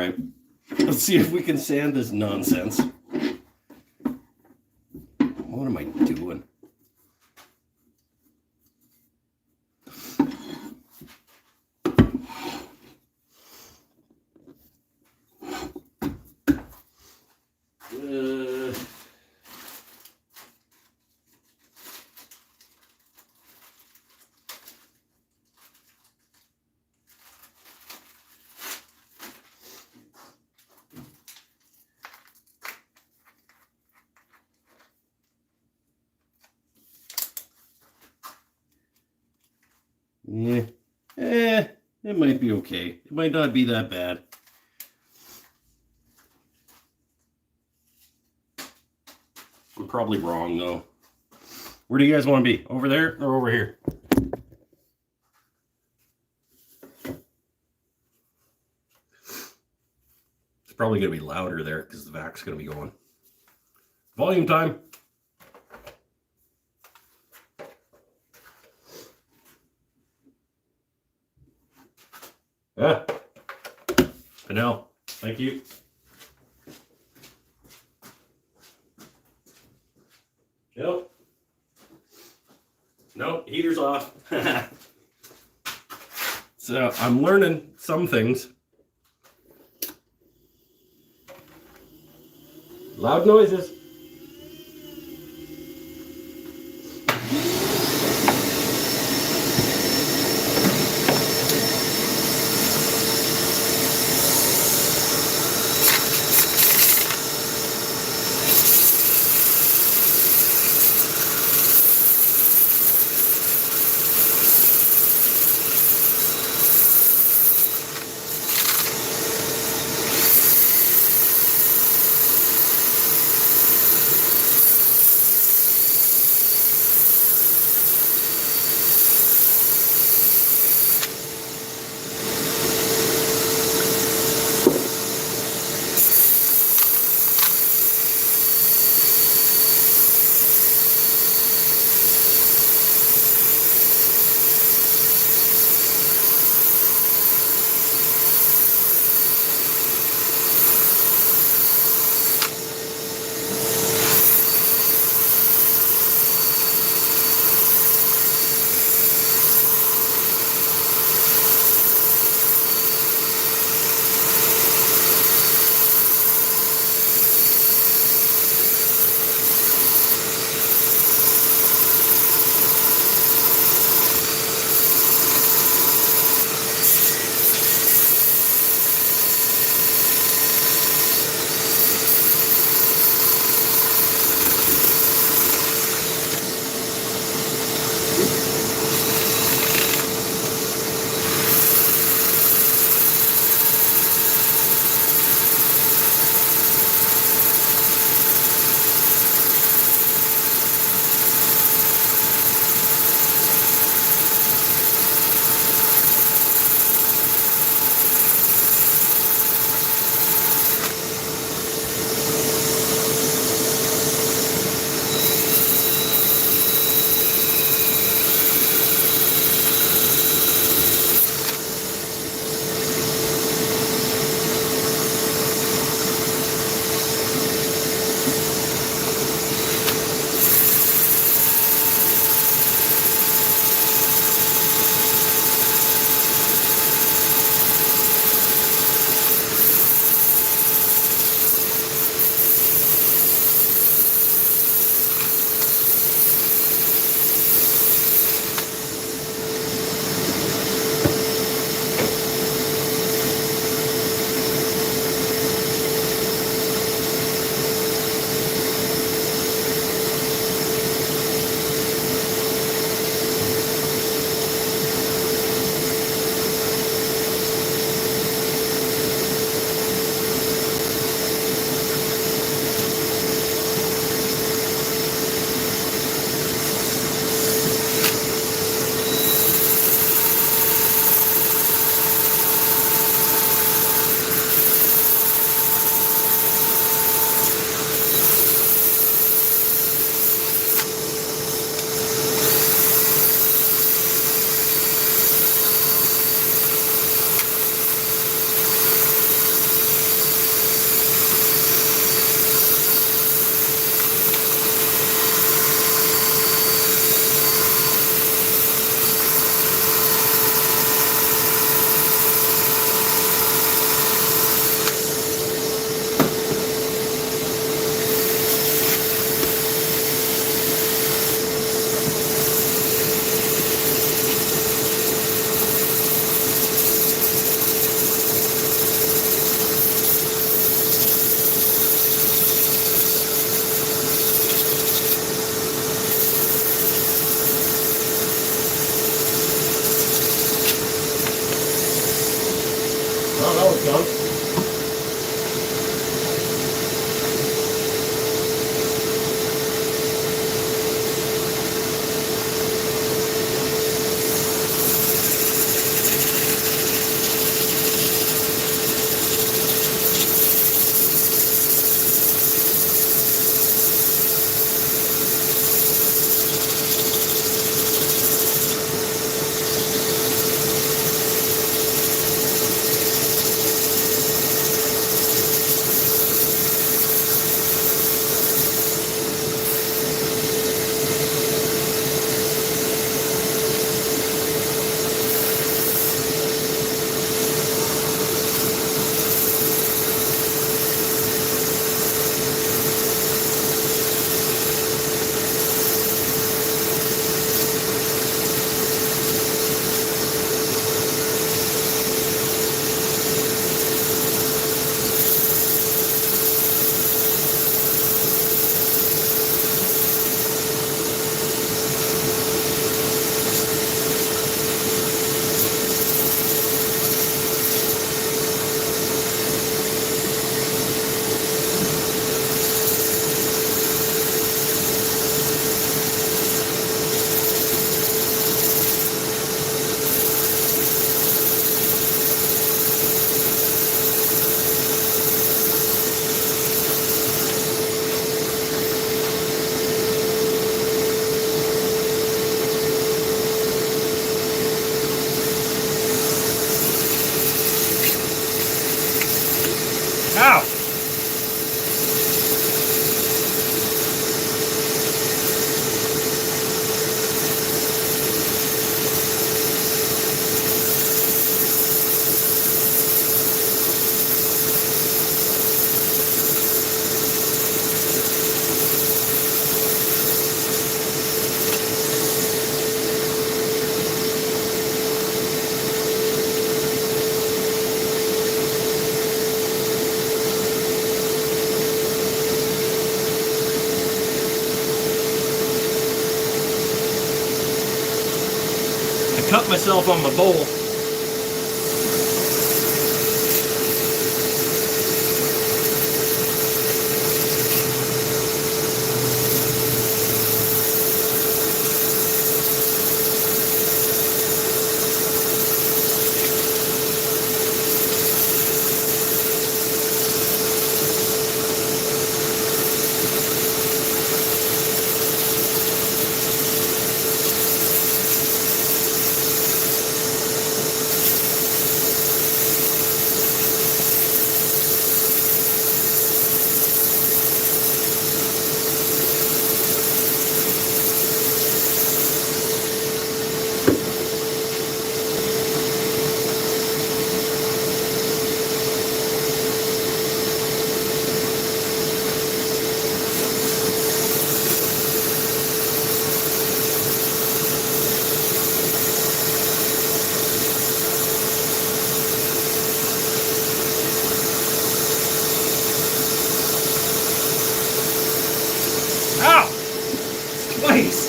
right. Let's see if we can sand this nonsense. What am I doing? Yeah, it might be okay. It might not be that bad. I'm probably wrong though. Where do you guys want to be? Over there or over here? It's probably going to be louder there because the vac's going to be going. Volume time. Yeah. Pinnell, thank you. Nope. Nope, heater's off. So I'm learning some things. Loud noises. cut myself on my bowl. Ow! Twice!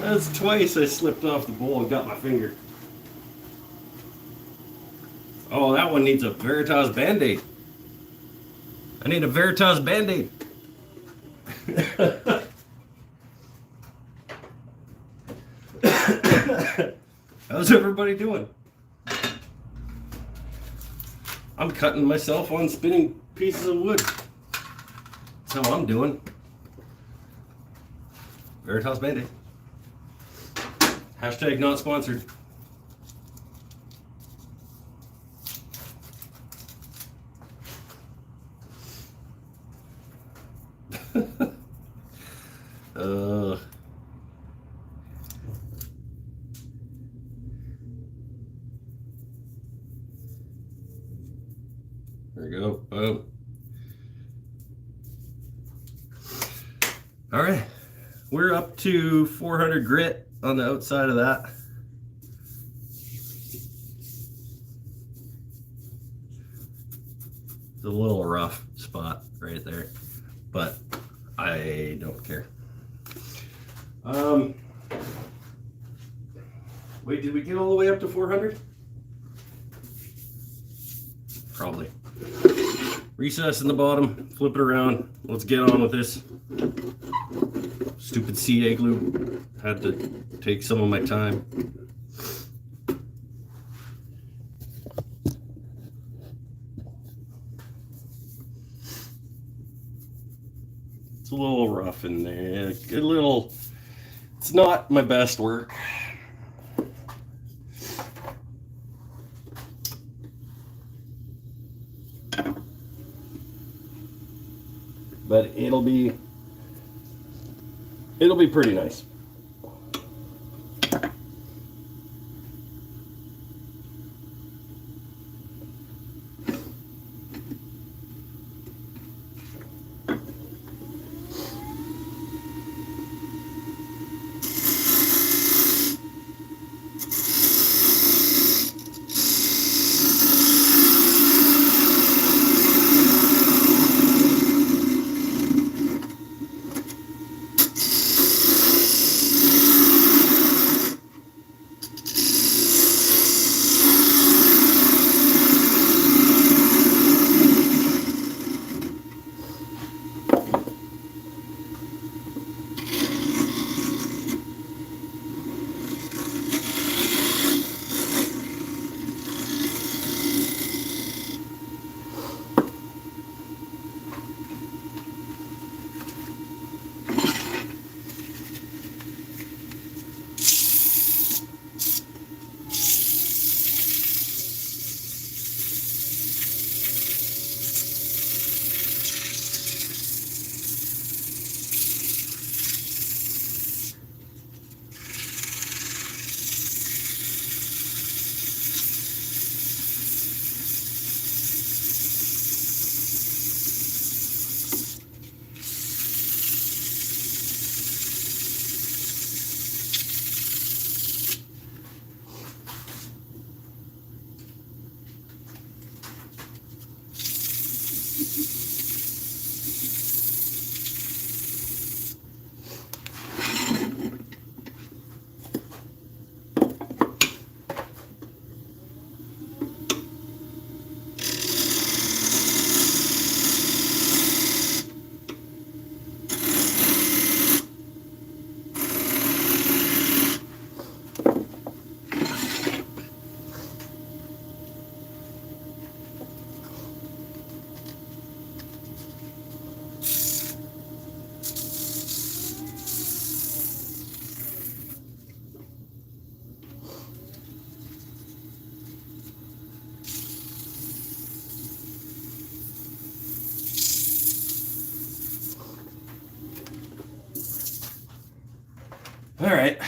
That's twice I slipped off the bowl and got my finger. Oh, that one needs a Veritas Band-Aid. I need a Veritas Band-Aid. How's everybody doing? I'm cutting myself on spinning pieces of wood. That's how I'm doing. Veritas Band-Aid. Hashtag not sponsored. There we go. Boom. All right, we're up to 400 grit on the outside of that. It's a little rough spot right there, but I don't care. Wait, did we get all the way up to 400? Probably. Recess in the bottom, flip it around. Let's get on with this. Stupid CA glue. Had to take some of my time. It's a little rough in there. It's not my best work. But it'll be pretty nice. All right.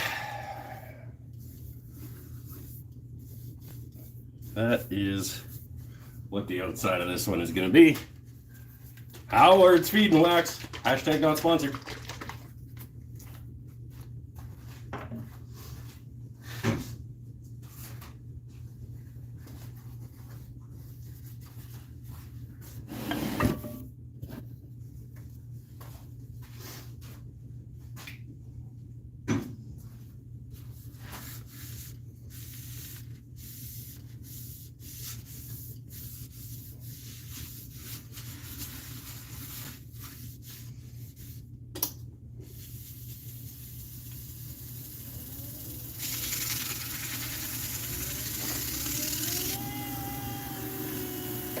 That is what the outside of this one is going to be. Howard's Feed and Wax. Hashtag not sponsored.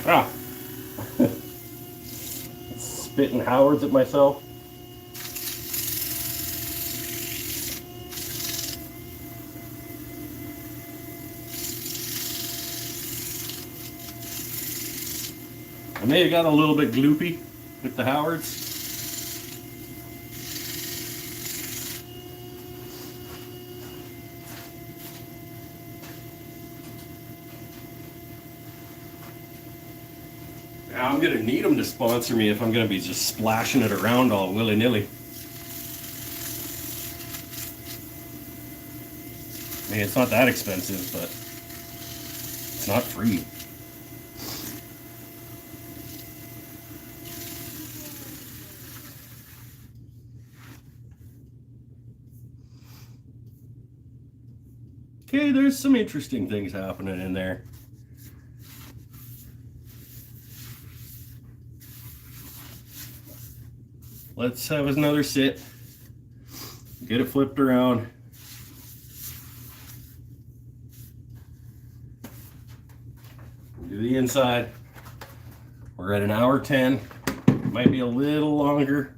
Ah, spitting Howards at myself. I may have got a little bit gloopy with the Howards. Now I'm going to need them to sponsor me if I'm going to be just splashing it around all willy-nilly. I mean, it's not that expensive, but it's not free. Okay, there's some interesting things happening in there. Let's have another sit. Get it flipped around. Do the inside. We're at an hour 10. Might be a little longer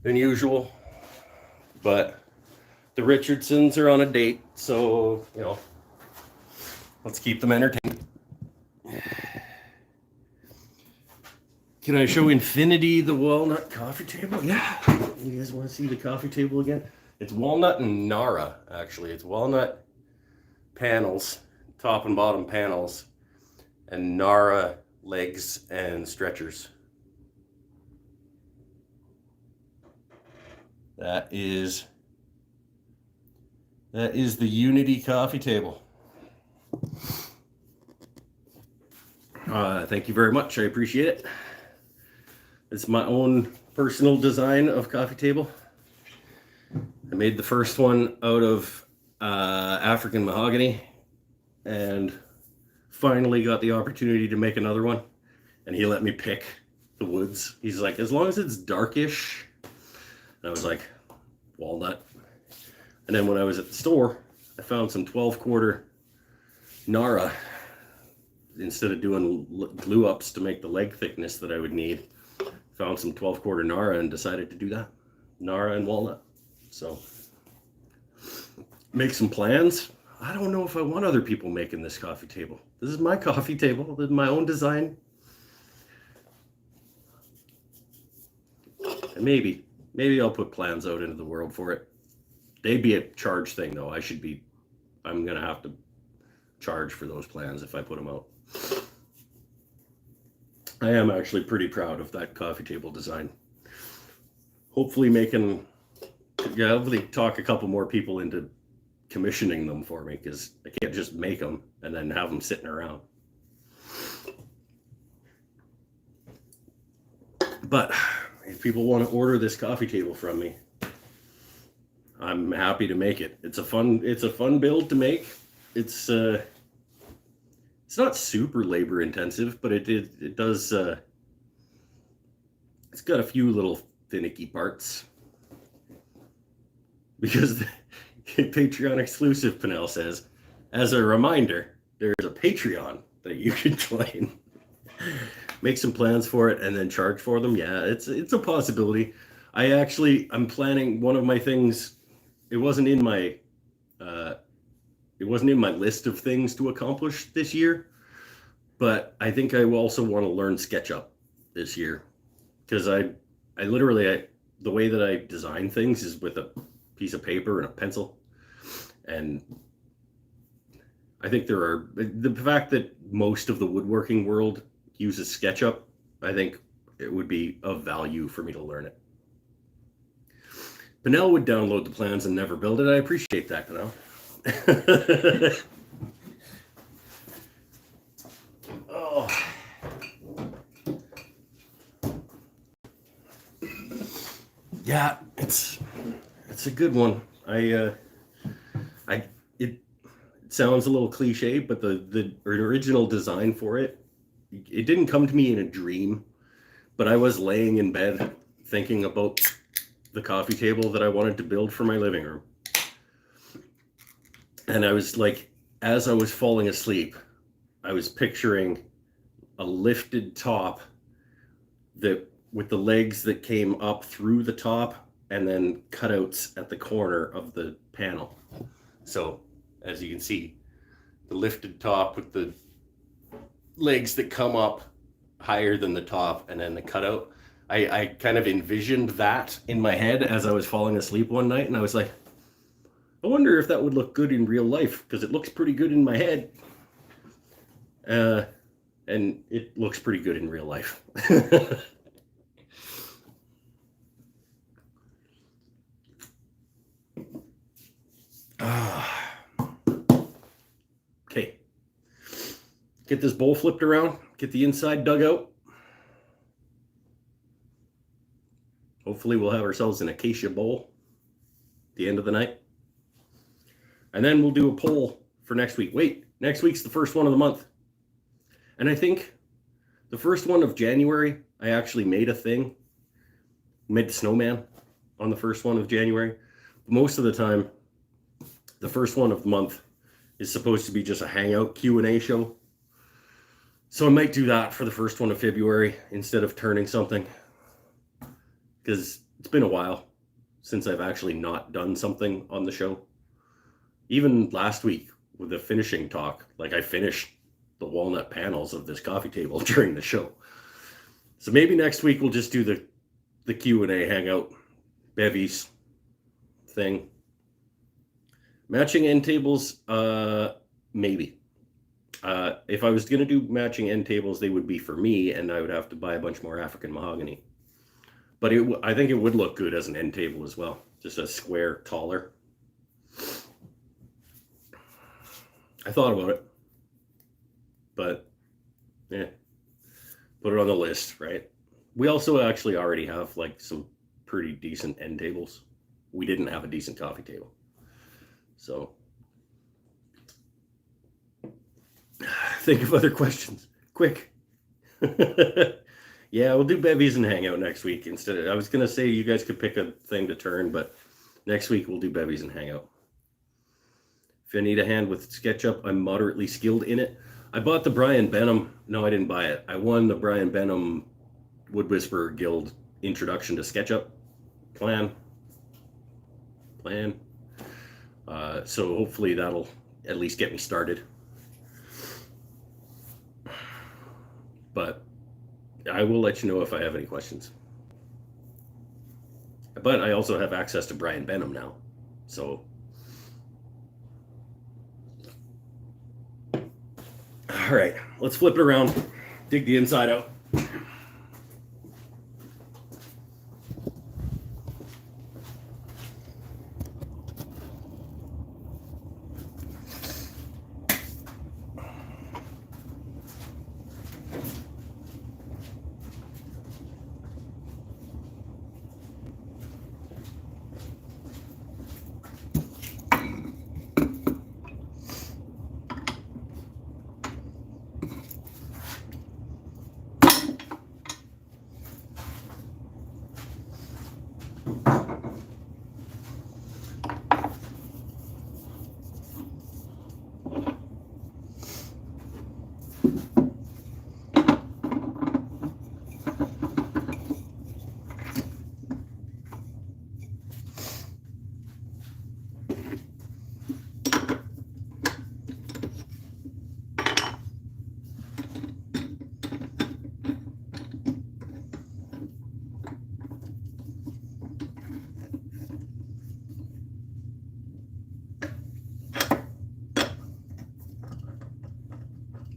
than usual, but the Richardsons are on a date, so, you know, let's keep them entertained. Can I show Infinity the walnut coffee table? Yeah. You guys want to see the coffee table again? It's walnut and Nara, actually. It's walnut panels, top and bottom panels, and Nara legs and stretchers. That is the Unity coffee table. Thank you very much. I appreciate it. It's my own personal design of coffee table. I made the first one out of African mahogany and finally got the opportunity to make another one. And he let me pick the woods. He's like, as long as it's darkish. And I was like, walnut. And then when I was at the store, I found some 12-quarter Nara instead of doing glue ups to make the leg thickness that I would need. Found some 12-quarter Nara and decided to do that. Nara and walnut. So, make some plans. I don't know if I want other people making this coffee table. This is my coffee table. This is my own design. And maybe I'll put plans out into the world for it. They'd be a charge thing, though. I'm going to have to charge for those plans if I put them out. I am actually pretty proud of that coffee table design. Hopefully talk a couple more people into commissioning them for me, because I can't just make them and then have them sitting around. But if people want to order this coffee table from me, I'm happy to make it. It's a fun build to make. It's not super labor intensive, but it does. It's got a few little finicky parts. Because the Patreon exclusive, Pinnell says, as a reminder, there's a Patreon that you can join. Make some plans for it and then charge for them. Yeah, it's a possibility. I'm planning one of my things. It wasn't in my list of things to accomplish this year, but I think I also want to learn SketchUp this year, because I literally the way that I design things is with a piece of paper and a pencil. And I think the fact that most of the woodworking world uses SketchUp, I think it would be of value for me to learn it. Pinnell would download the plans and never build it. I appreciate that, Pinnell. Oh. Yeah, it's a good one. It sounds a little cliche, but the original design for it didn't come to me in a dream, but I was laying in bed thinking about the coffee table that I wanted to build for my living room. And I was like, as I was falling asleep, I was picturing a lifted top that with the legs that came up through the top and then cutouts at the corner of the panel. So as you can see, the lifted top with the legs that come up higher than the top and then the cutout. I kind of envisioned that in my head as I was falling asleep one night, and I was like, I wonder if that would look good in real life, because it looks pretty good in my head. And it looks pretty good in real life. Okay. Get this bowl flipped around, get the inside dug out. Hopefully we'll have ourselves an Acacia bowl at the end of the night. And then we'll do a poll for next week. Wait, next week's the first one of the month. And I think the first one of January, I actually made a thing. Made the snowman on the first one of January. Most of the time, the first one of the month is supposed to be just a hangout Q&A show. So I might do that for the first one of February instead of turning something. Because it's been a while since I've actually not done something on the show. Even last week with the finishing talk, like I finished the walnut panels of this coffee table during the show. So maybe next week we'll just do the Q&A hangout bevies thing. Matching end tables, maybe. If I was going to do matching end tables, they would be for me, and I would have to buy a bunch more African mahogany. But I think it would look good as an end table as well. Just a square, taller. I thought about it. But, yeah. Put it on the list, right? We also actually already have like some pretty decent end tables. We didn't have a decent coffee table. So, think of other questions. Quick. Yeah, we'll do bevies and hangout next week instead of, I was going to say you guys could pick a thing to turn, but next week we'll do bevies and hangout. If you need a hand with SketchUp, I'm moderately skilled in it. I bought the Brian Benham. No, I didn't buy it. I won the Brian Benham Wood Whisperer Guild Introduction to SketchUp plan. So hopefully that'll at least get me started. But I will let you know if I have any questions. But I also have access to Brian Benham now. So, all right, let's flip it around, dig the inside out.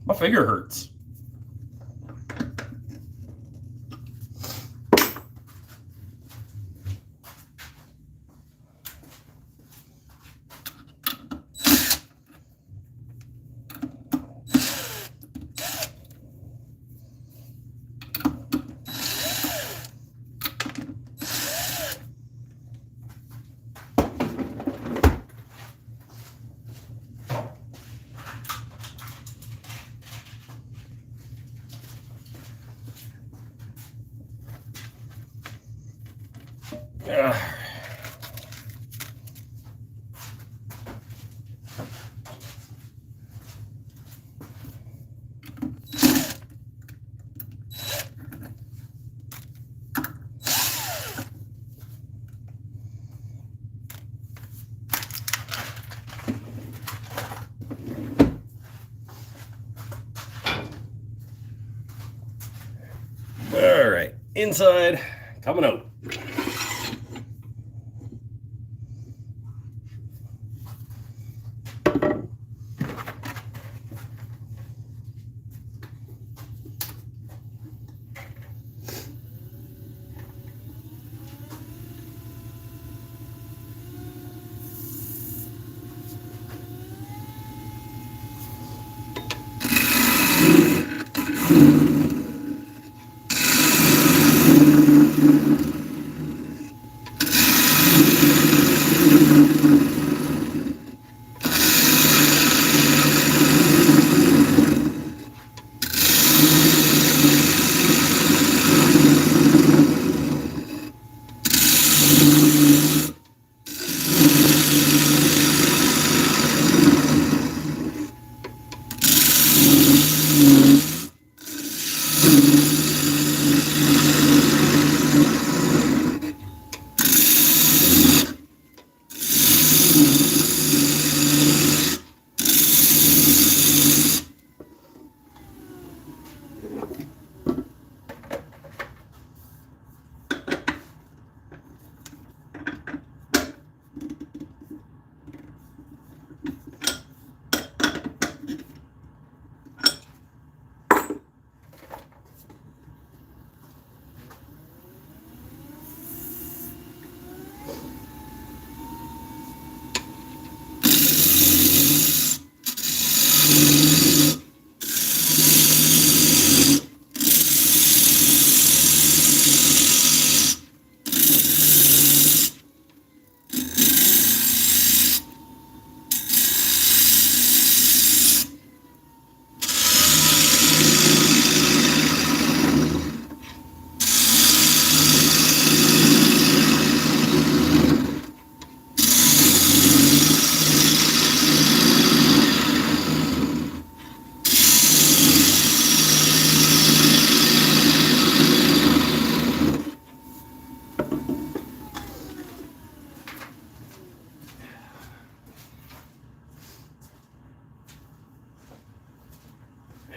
My finger hurts. All right, inside, coming out.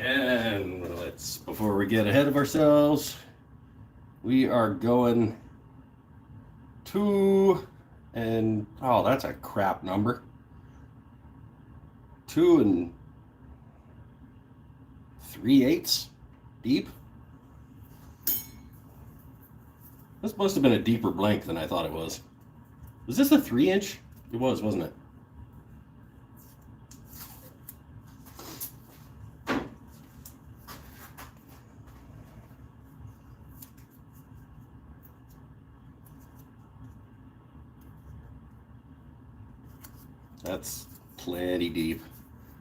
And before we get ahead of ourselves, we are going 2 and, oh, that's a crap number. 2 3/8 deep. This must have been a deeper blank than I thought it was. Was this a 3-inch? It was, wasn't it? That's plenty deep.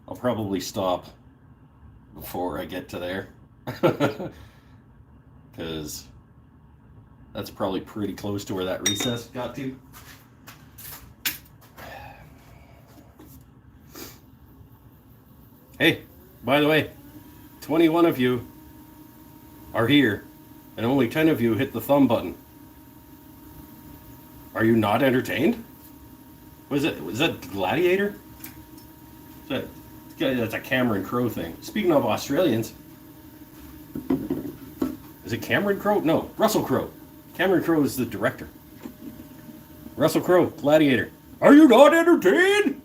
I'll probably stop before I get to there. Because that's probably pretty close to where that recess got to. Hey, by the way, 21 of you are here, and only 10 of you hit the thumb button. Are you not entertained? Was that Gladiator? That's a Cameron Crowe thing. Speaking of Australians, is it Cameron Crowe? No, Russell Crowe. Cameron Crowe is the director. Russell Crowe, Gladiator. Are you not entertained?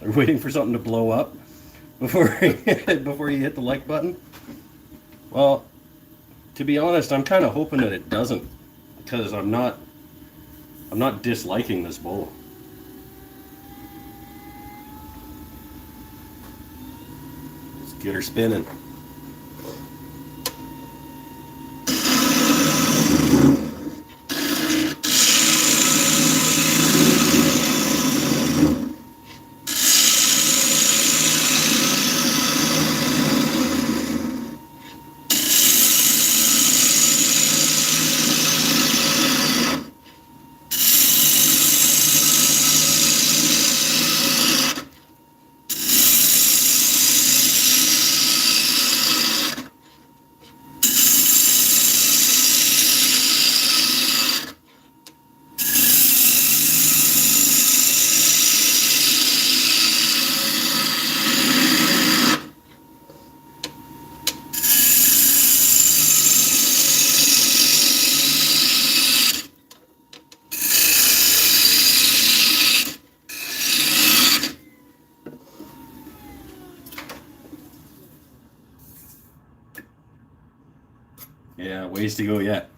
Are you waiting for something to blow up? before before you hit the like button? Well, to be honest, I'm kind of hoping that it doesn't, because I'm not disliking this bowl. Let's get her spinning. Yeah, ways to go yet.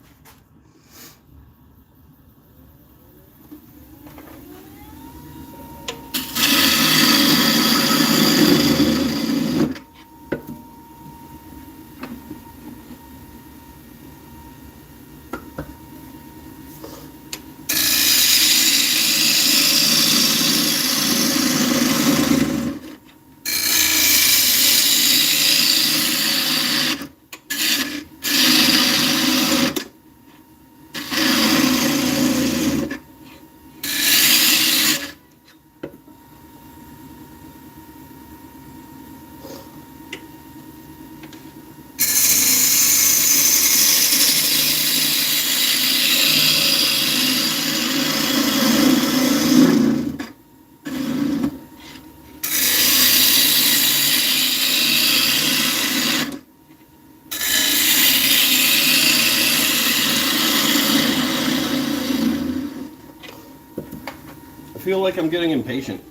I feel like I'm getting impatient.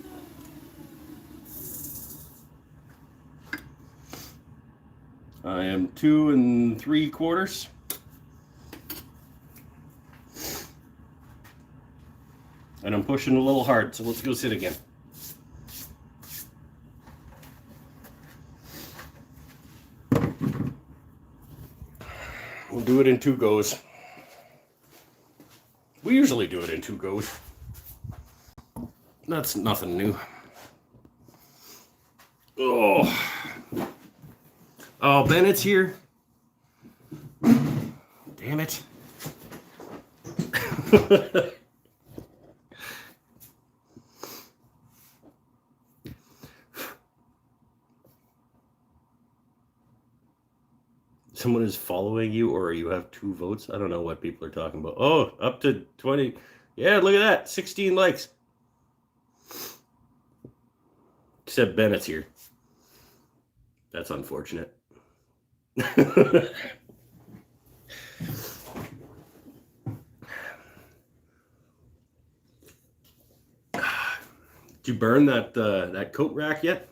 I am 2 3/4. And I'm pushing a little hard, so let's go sit again. We'll do it in 2 goes. We usually do it in 2 goes. That's nothing new. Oh. Oh, Bennett's here. Damn it. Someone is following you, or you have 2 votes. I don't know what people are talking about. Oh, up to 20. Yeah, look at that. 16 likes. Except Bennett's here. That's unfortunate. Did you burn that that coat rack yet?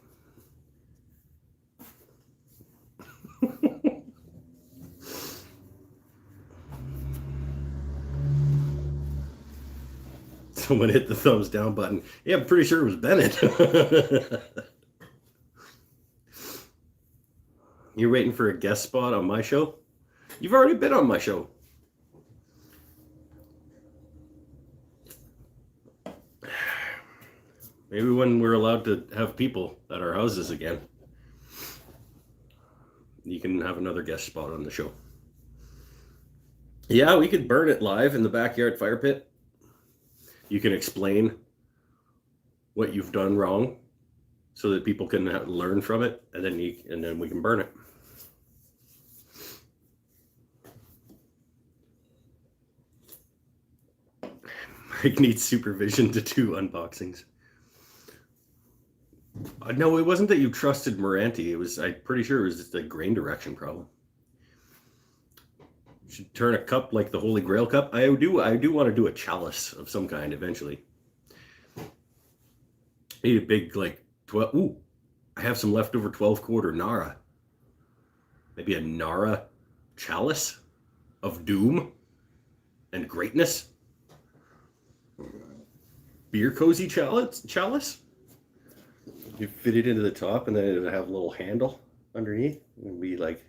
Someone hit the thumbs down button. Yeah, I'm pretty sure it was Bennett. You're waiting for a guest spot on my show? You've already been on my show. Maybe when we're allowed to have people at our houses again, you can have another guest spot on the show. Yeah, we could burn it live in the backyard fire pit. You can explain what you've done wrong so that people can learn from it, and then we can burn it. Mike needs supervision to do unboxings. No, it wasn't that you trusted Moranti. It was, I'm pretty sure it was just a grain direction problem. You should turn a cup like the Holy Grail cup. I do want to do a chalice of some kind eventually. Need a big, like, 12. Ooh. I have some leftover 12 quarter Nara. Maybe a Nara chalice of doom and greatness. Beer cozy chalice. You fit it into the top, and then it'll have a little handle underneath. It'll be like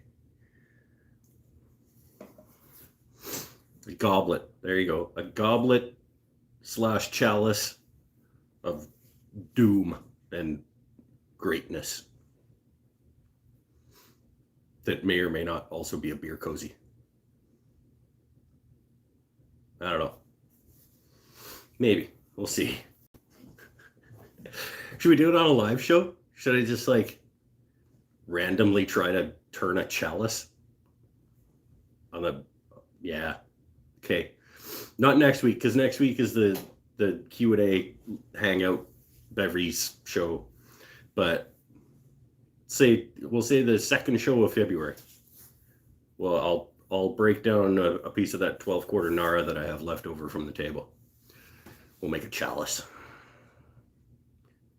a goblet. There you go. A goblet / chalice of doom and greatness. That may or may not also be a beer cozy. I don't know. Maybe. We'll see. Should we do it on a live show? Should I just like randomly try to turn a chalice on the... Yeah. Okay. Not next week, because next week is the Q&A hangout beverage show. But we'll say the second show of February. Well, I'll break down a piece of that 12 quarter Nara that I have left over from the table. We'll make a chalice.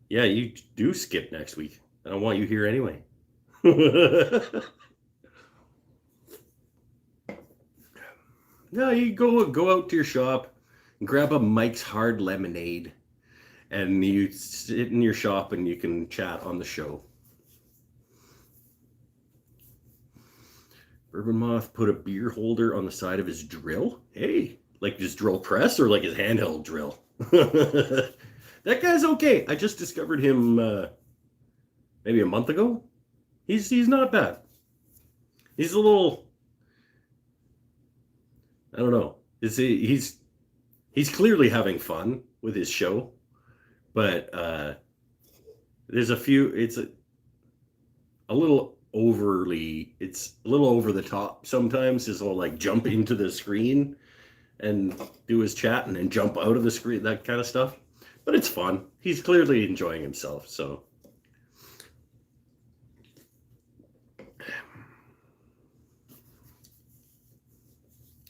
Yeah, you do skip next week. I don't want you here anyway. No, you go out to your shop and grab a Mike's Hard Lemonade, and you sit in your shop and you can chat on the show. Bourbon Moth put a beer holder on the side of his drill. Hey, like his drill press or like his handheld drill? That guy's okay. I just discovered him maybe a month ago. He's not bad. He's a little... I don't know. He's clearly having fun with his show, but there's a few. It's a little overly. It's a little over the top sometimes. He'll like jump into the screen and do his chat and then jump out of the screen, that kind of stuff. But it's fun. He's clearly enjoying himself. So.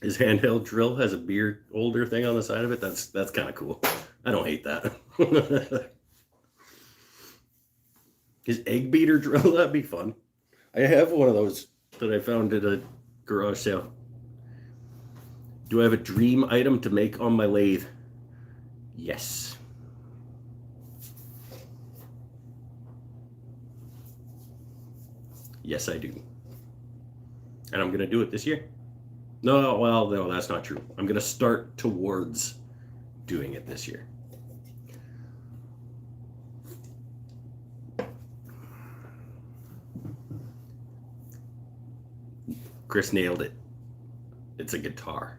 His handheld drill has a beer holder thing on the side of it. That's kind of cool. I don't hate that. His egg beater drill, that'd be fun. I have one of those that I found at a garage sale. Do I have a dream item to make on my lathe? Yes. Yes, I do. And I'm going to do it this year. No, well, no, that's not true. I'm going to start towards doing it this year. Chris nailed it. It's a guitar.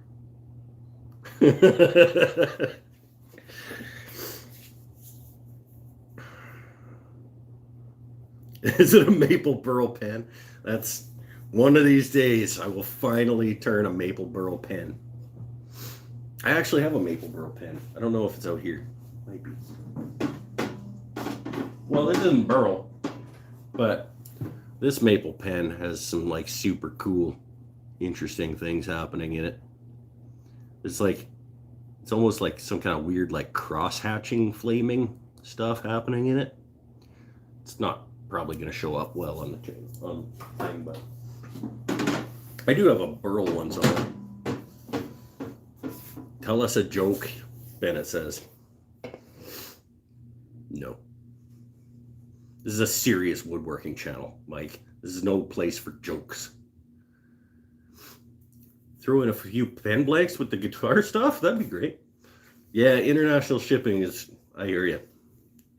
Is it a maple burl pen? That's... One of these days, I will finally turn a maple burl pen. I actually have a maple burl pen. I don't know if it's out here. Might be. Well, it isn't burl, but this maple pen has some like super cool, interesting things happening in it. It's almost like some kind of weird like cross-hatching flaming stuff happening in it. It's not probably going to show up well on the thing, but I do have a burl one somewhere. Tell us a joke, Bennett says. No. This is a serious woodworking channel, Mike. This is no place for jokes. Throw in a few pen blanks with the guitar stuff? That'd be great. Yeah, international shipping is... I hear you.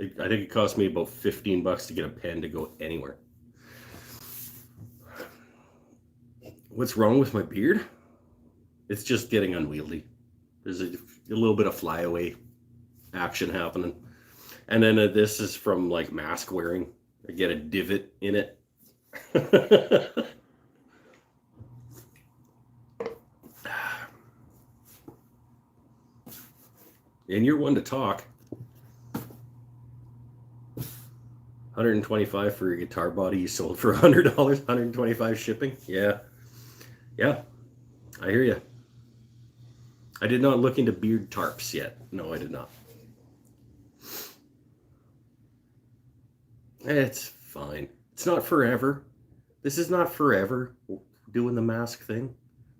I think it cost me about $15 to get a pen to go anywhere. What's wrong with my beard? It's just getting unwieldy. There's a little bit of flyaway action happening. And then this is from like mask wearing. I get a divot in it. And you're one to talk. $125 for your guitar body you sold for $100, $125 shipping. Yeah. Yeah, I hear you. I did not look into beard tarps yet. No, I did not. It's fine. It's not forever. This is not forever doing the mask thing.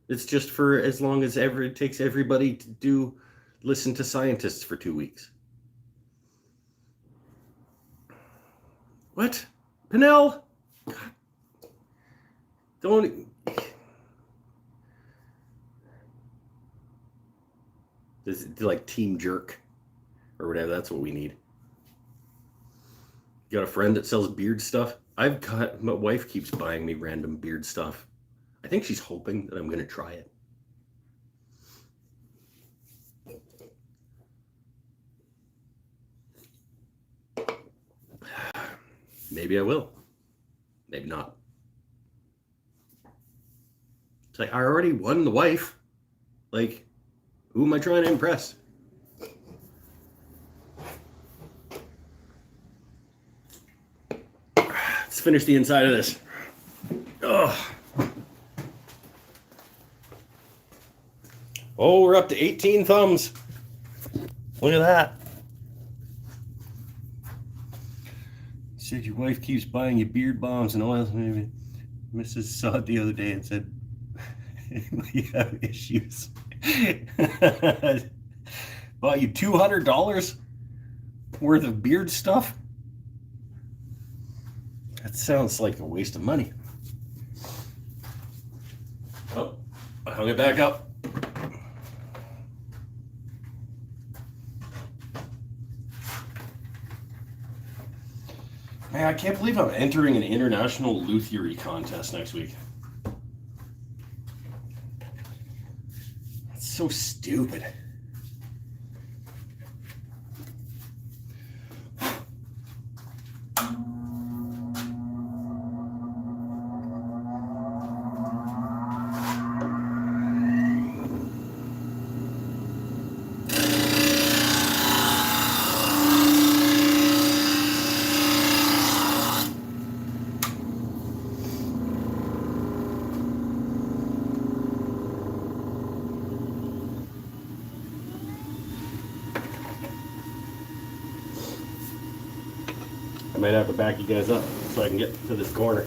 It's just for as long as it takes everybody to listen to scientists for 2 weeks. What? Pinnell? God. Don't. This is like Team Jerk or whatever. That's what we need. You got a friend that sells beard stuff? My wife keeps buying me random beard stuff. I think she's hoping that I'm going to try it. Maybe I will. Maybe not. It's like, I already won the wife. Like, who am I trying to impress? Let's finish the inside of this. Ugh. Oh, we're up to 18 thumbs. Look at that. Said your wife keeps buying you beard bombs and oils. Maybe Mrs. saw it the other day and said, we have issues. Bought you $200 worth of beard stuff? That sounds like a waste of money. Oh, I hung it back up. Man, I can't believe I'm entering an international luthiery contest next week. That's so stupid. I might have to back you guys up so I can get to this corner.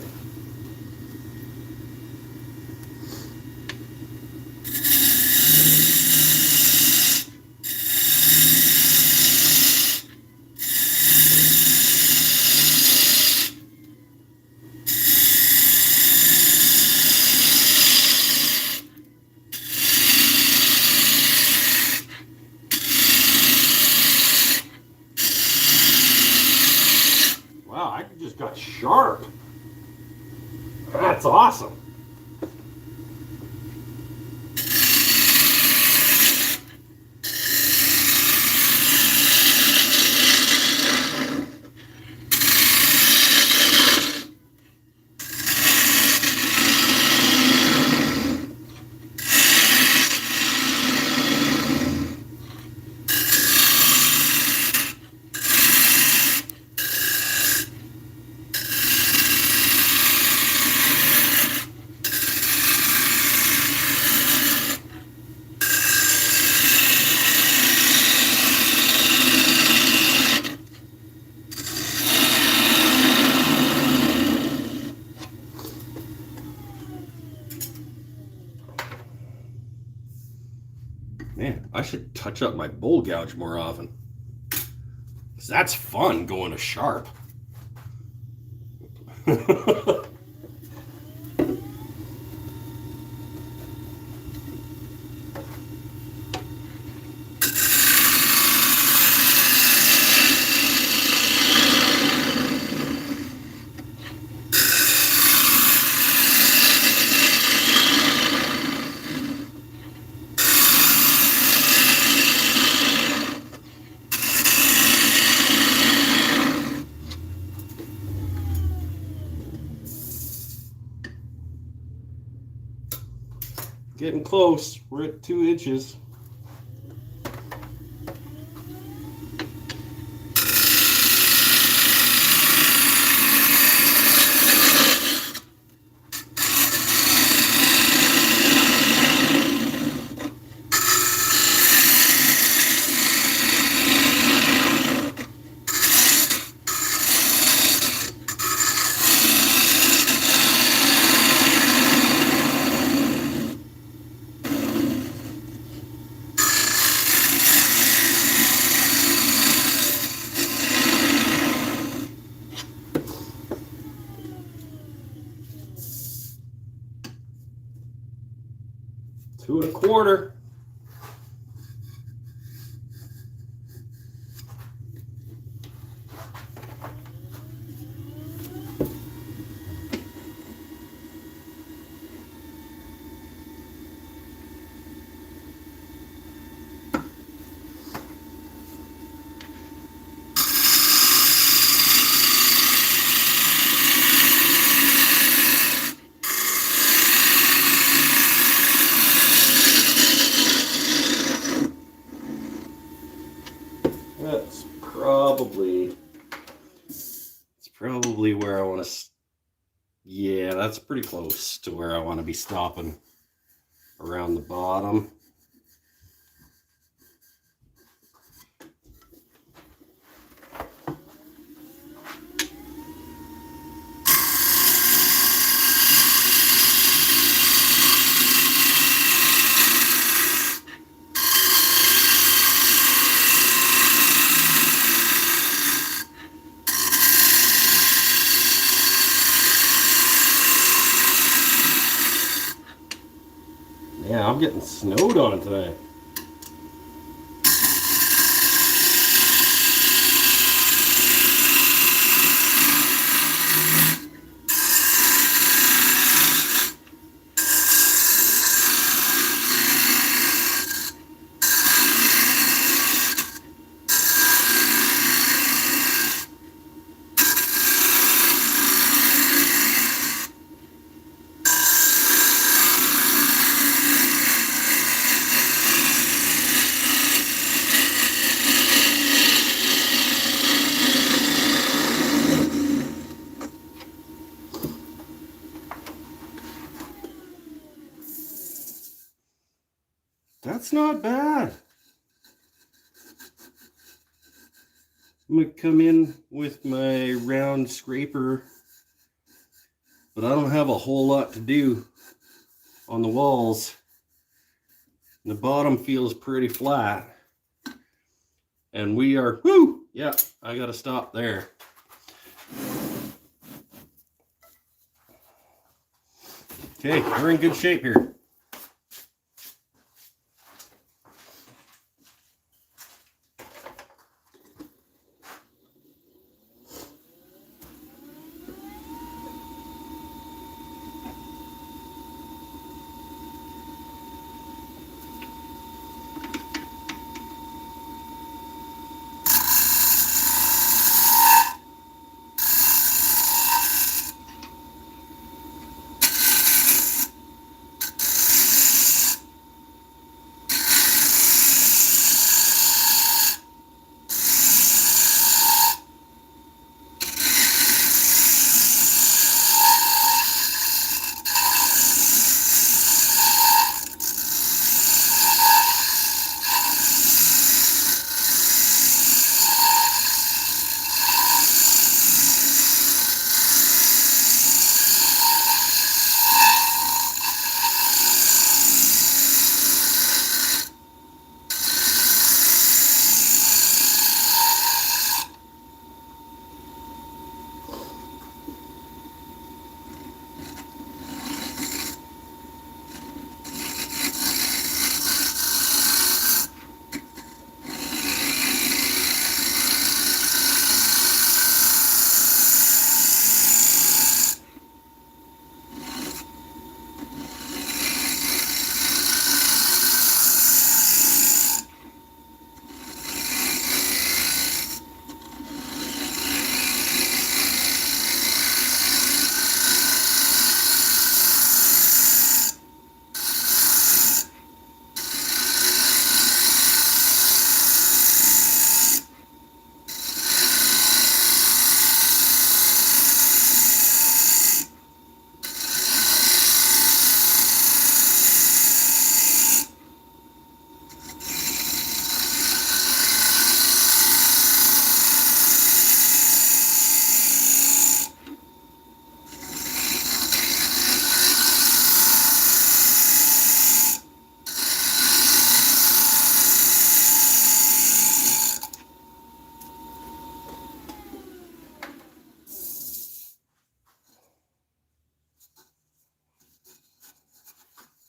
Wow, I just got sharp. That's awesome. Man, I should touch up my bowl gouge more often. 'Cause that's fun going to sharp. Getting close. We're at 2 inches. 2.25. It's probably where I want to, yeah, that's pretty close to where I want to be stopping around the bottom. Yeah, I'm getting snowed on today. That's not bad. I'm going to come in with my round scraper, but I don't have a whole lot to do on the walls. The bottom feels pretty flat. And we are, whoo, yeah, I got to stop there. Okay, we're in good shape here.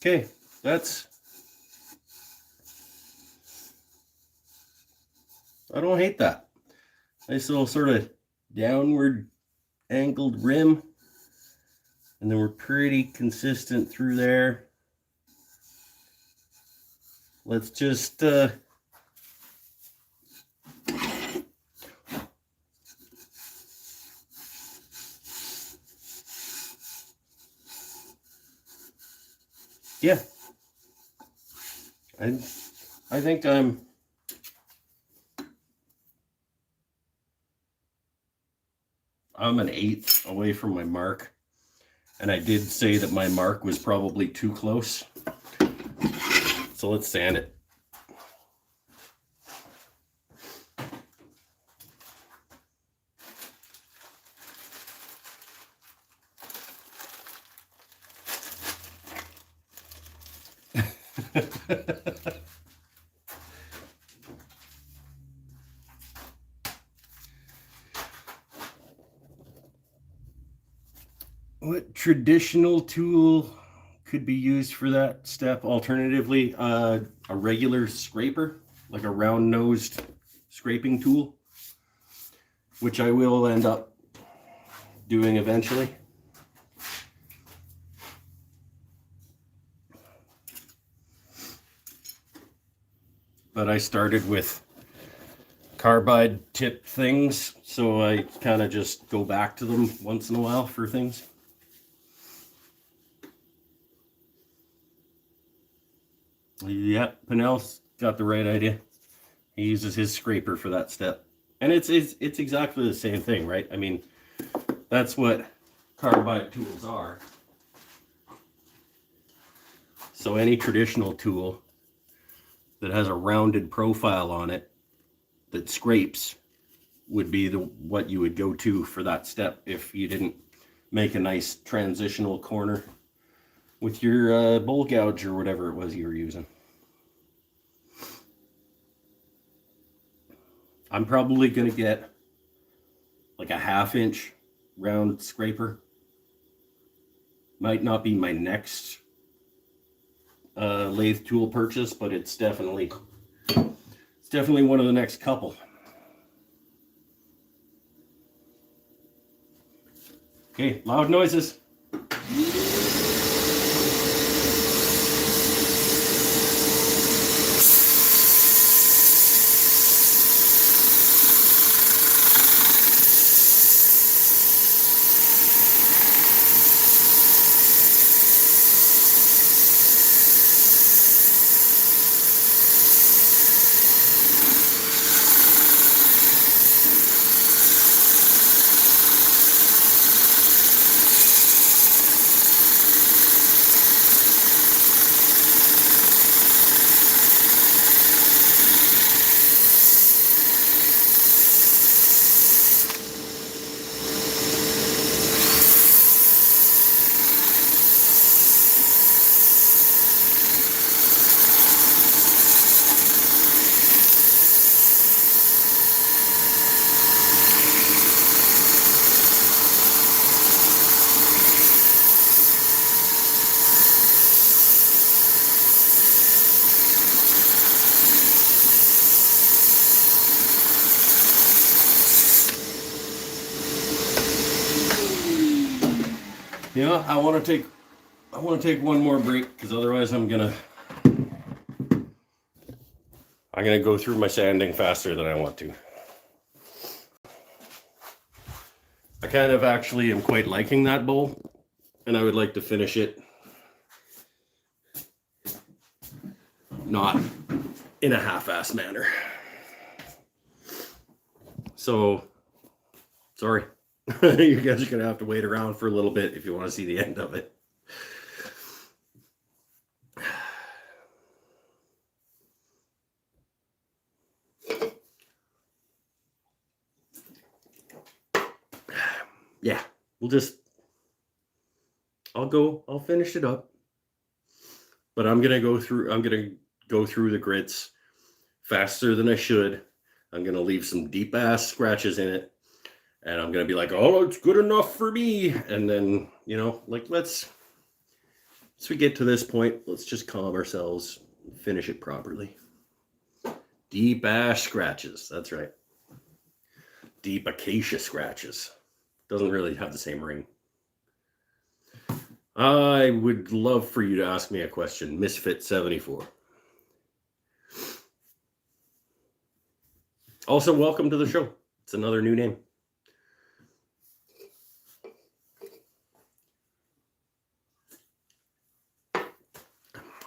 Okay, that's don't hate that. Nice little sort of downward angled rim. And then we're pretty consistent through there. Let's just yeah. I think I'm an 1/8 away from my mark. And I did say that my mark was probably too close. So let's sand it. What traditional tool could be used for that step? Alternatively, a regular scraper, like a round-nosed scraping tool, which I will end up doing eventually. But I started with carbide tip things, so I kind of just go back to them once in a while for things. Yeah, Pinnell's got the right idea. He uses his scraper for that step. And it's exactly the same thing, right? I mean, that's what carbide tools are. So any traditional tool that has a rounded profile on it that scrapes would be what you would go to for that step if you didn't make a nice transitional corner with your bowl gouge or whatever it was you were using. I'm probably going to get like a 1/2 inch round scraper. Might not be my next lathe tool purchase, but it's definitely one of the next couple. Okay, loud noises. You know, I want to take one more break because otherwise I'm gonna go through my sanding faster than I want to. I kind of actually am quite liking that bowl, and I would like to finish it not in a half-assed manner. So, sorry. You guys are going to have to wait around for a little bit if you want to see the end of it. Yeah, I'll finish it up. But I'm going to go through the grits faster than I should. I'm going to leave some deep ass scratches in it. And I'm going to be like, oh, it's good enough for me. And then, you know, like, once we get to this point, let's just calm ourselves and finish it properly. Deep ass scratches. That's right. deep acacia scratches. Doesn't really have the same ring. I would love for you to ask me a question, Misfit74. Also, welcome to the show. It's another new name.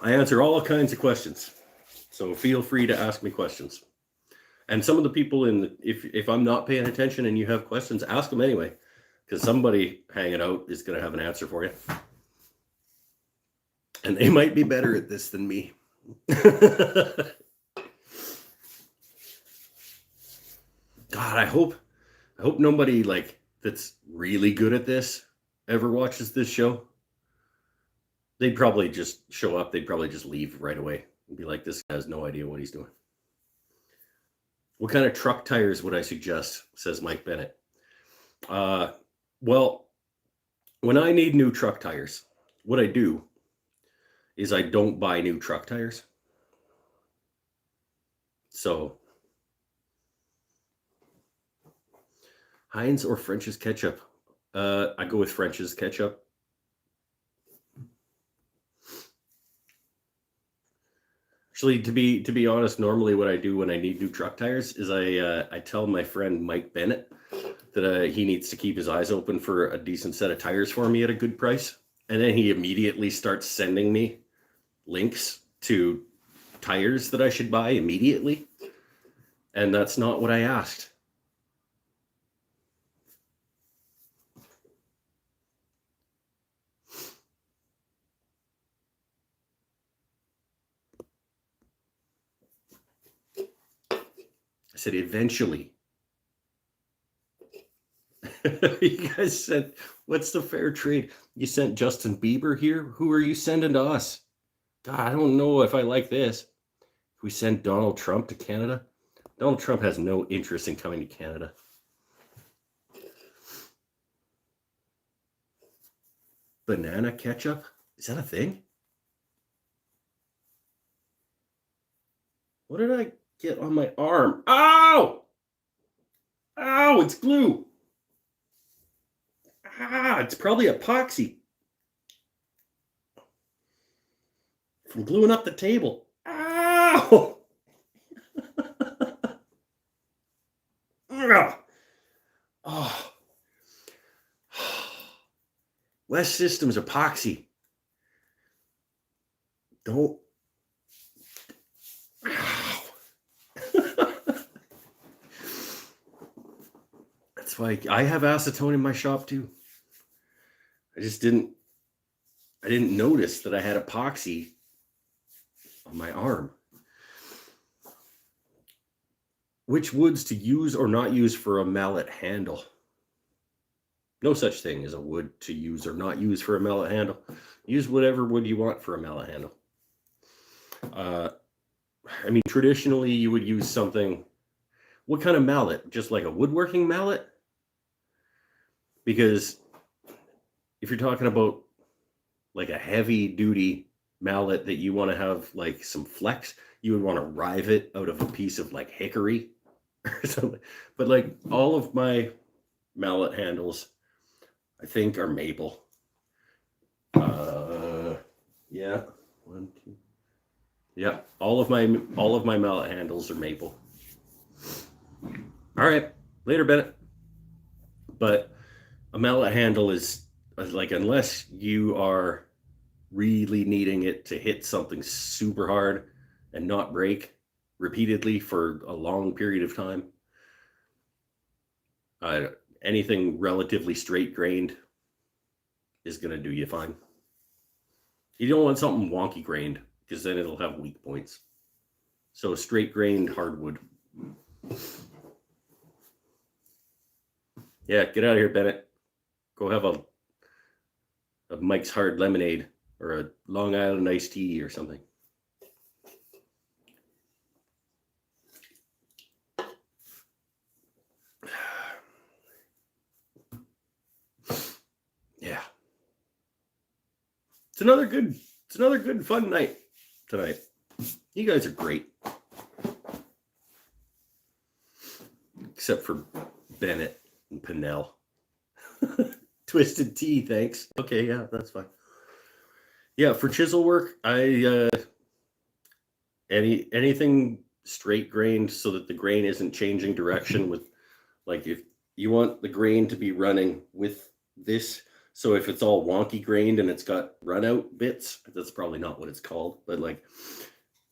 I answer all kinds of questions, so feel free to ask me questions. And some of the people if I'm not paying attention and you have questions, ask them anyway, because somebody hanging out is going to have an answer for you. And they might be better at this than me. God, I hope nobody that's really good at this ever watches this show. They'd probably just show up. They'd probably just leave right away and be like, this guy has no idea what he's doing. What kind of truck tires would I suggest? Says Mike Bennett. Well, when I need new truck tires, what I do is I don't buy new truck tires. So, Heinz or French's ketchup? I go with French's ketchup. Actually, to be honest, normally what I do when I need new truck tires is I tell my friend Mike Bennett that he needs to keep his eyes open for a decent set of tires for me at a good price. And then he immediately starts sending me links to tires that I should buy immediately. And that's not what I asked. I said, eventually. You guys said, what's the fair trade? You sent Justin Bieber here? Who are you sending to us? God, I don't know if I like this. If we send Donald Trump to Canada? Donald Trump has no interest in coming to Canada. Banana ketchup? Is that a thing? What did I get on my arm? Ow! Ow, it's glue. It's probably epoxy from gluing up the table. Ow! Oh. West Systems epoxy. Don't. That's why I have acetone in my shop too. I didn't notice that I had epoxy on my arm. Which woods to use or not use for a mallet handle? No such thing as a wood to use or not use for a mallet handle. Use whatever wood you want for a mallet handle. I mean, traditionally you would use something. What kind of mallet? Just like a woodworking mallet? Because if you're talking about like a heavy duty mallet that you want to have like some flex, you would want to rive it out of a piece of like hickory or something. But like all of my mallet handles, I think, are maple. Yeah, 1, 2. Yeah, all of my mallet handles are maple. All right, later, Bennett. But a mallet handle is like, unless you are really needing it to hit something super hard and not break repeatedly for a long period of time, anything relatively straight grained is going to do you fine. You don't want something wonky grained, because then it'll have weak points. So straight grained hardwood. Yeah, get out of here, Bennett. Go have a Mike's Hard Lemonade or a Long Island iced tea or something. Yeah. It's another good fun night tonight. You guys are great. Except for Bennett and Pinnell. Twisted Tea, thanks. Okay, yeah, that's fine. Yeah, for chisel work, I anything straight grained so that the grain isn't changing direction with, like, if you want the grain to be running with this, so if it's all wonky grained and it's got run out bits, that's probably not what it's called, but like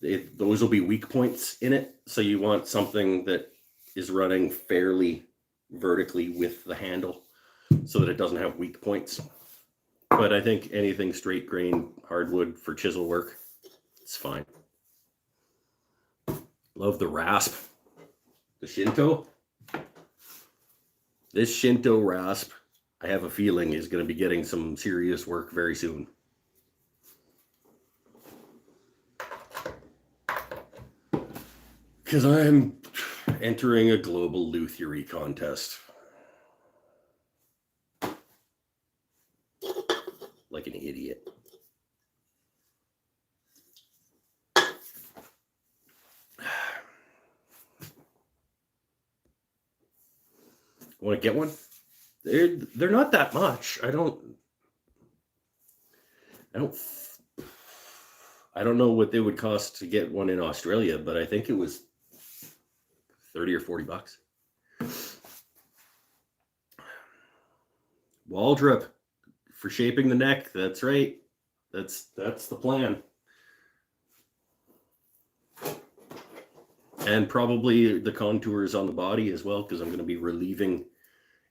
those will be weak points in it. So you want something that is running fairly vertically with the handle so that it doesn't have weak points. But I think anything straight grain hardwood for chisel work, it's fine. Love the rasp. The Shinto. This Shinto rasp, I have a feeling, is going to be getting some serious work very soon. Because I'm entering a global lutherie contest. Like an idiot. Want to get one? They're not that much. I don't know what they would cost to get one in Australia, but I think it was 30 or 40 bucks. Wall drip for shaping the neck. That's right. That's the plan. And probably the contours on the body as well, because I'm going to be relieving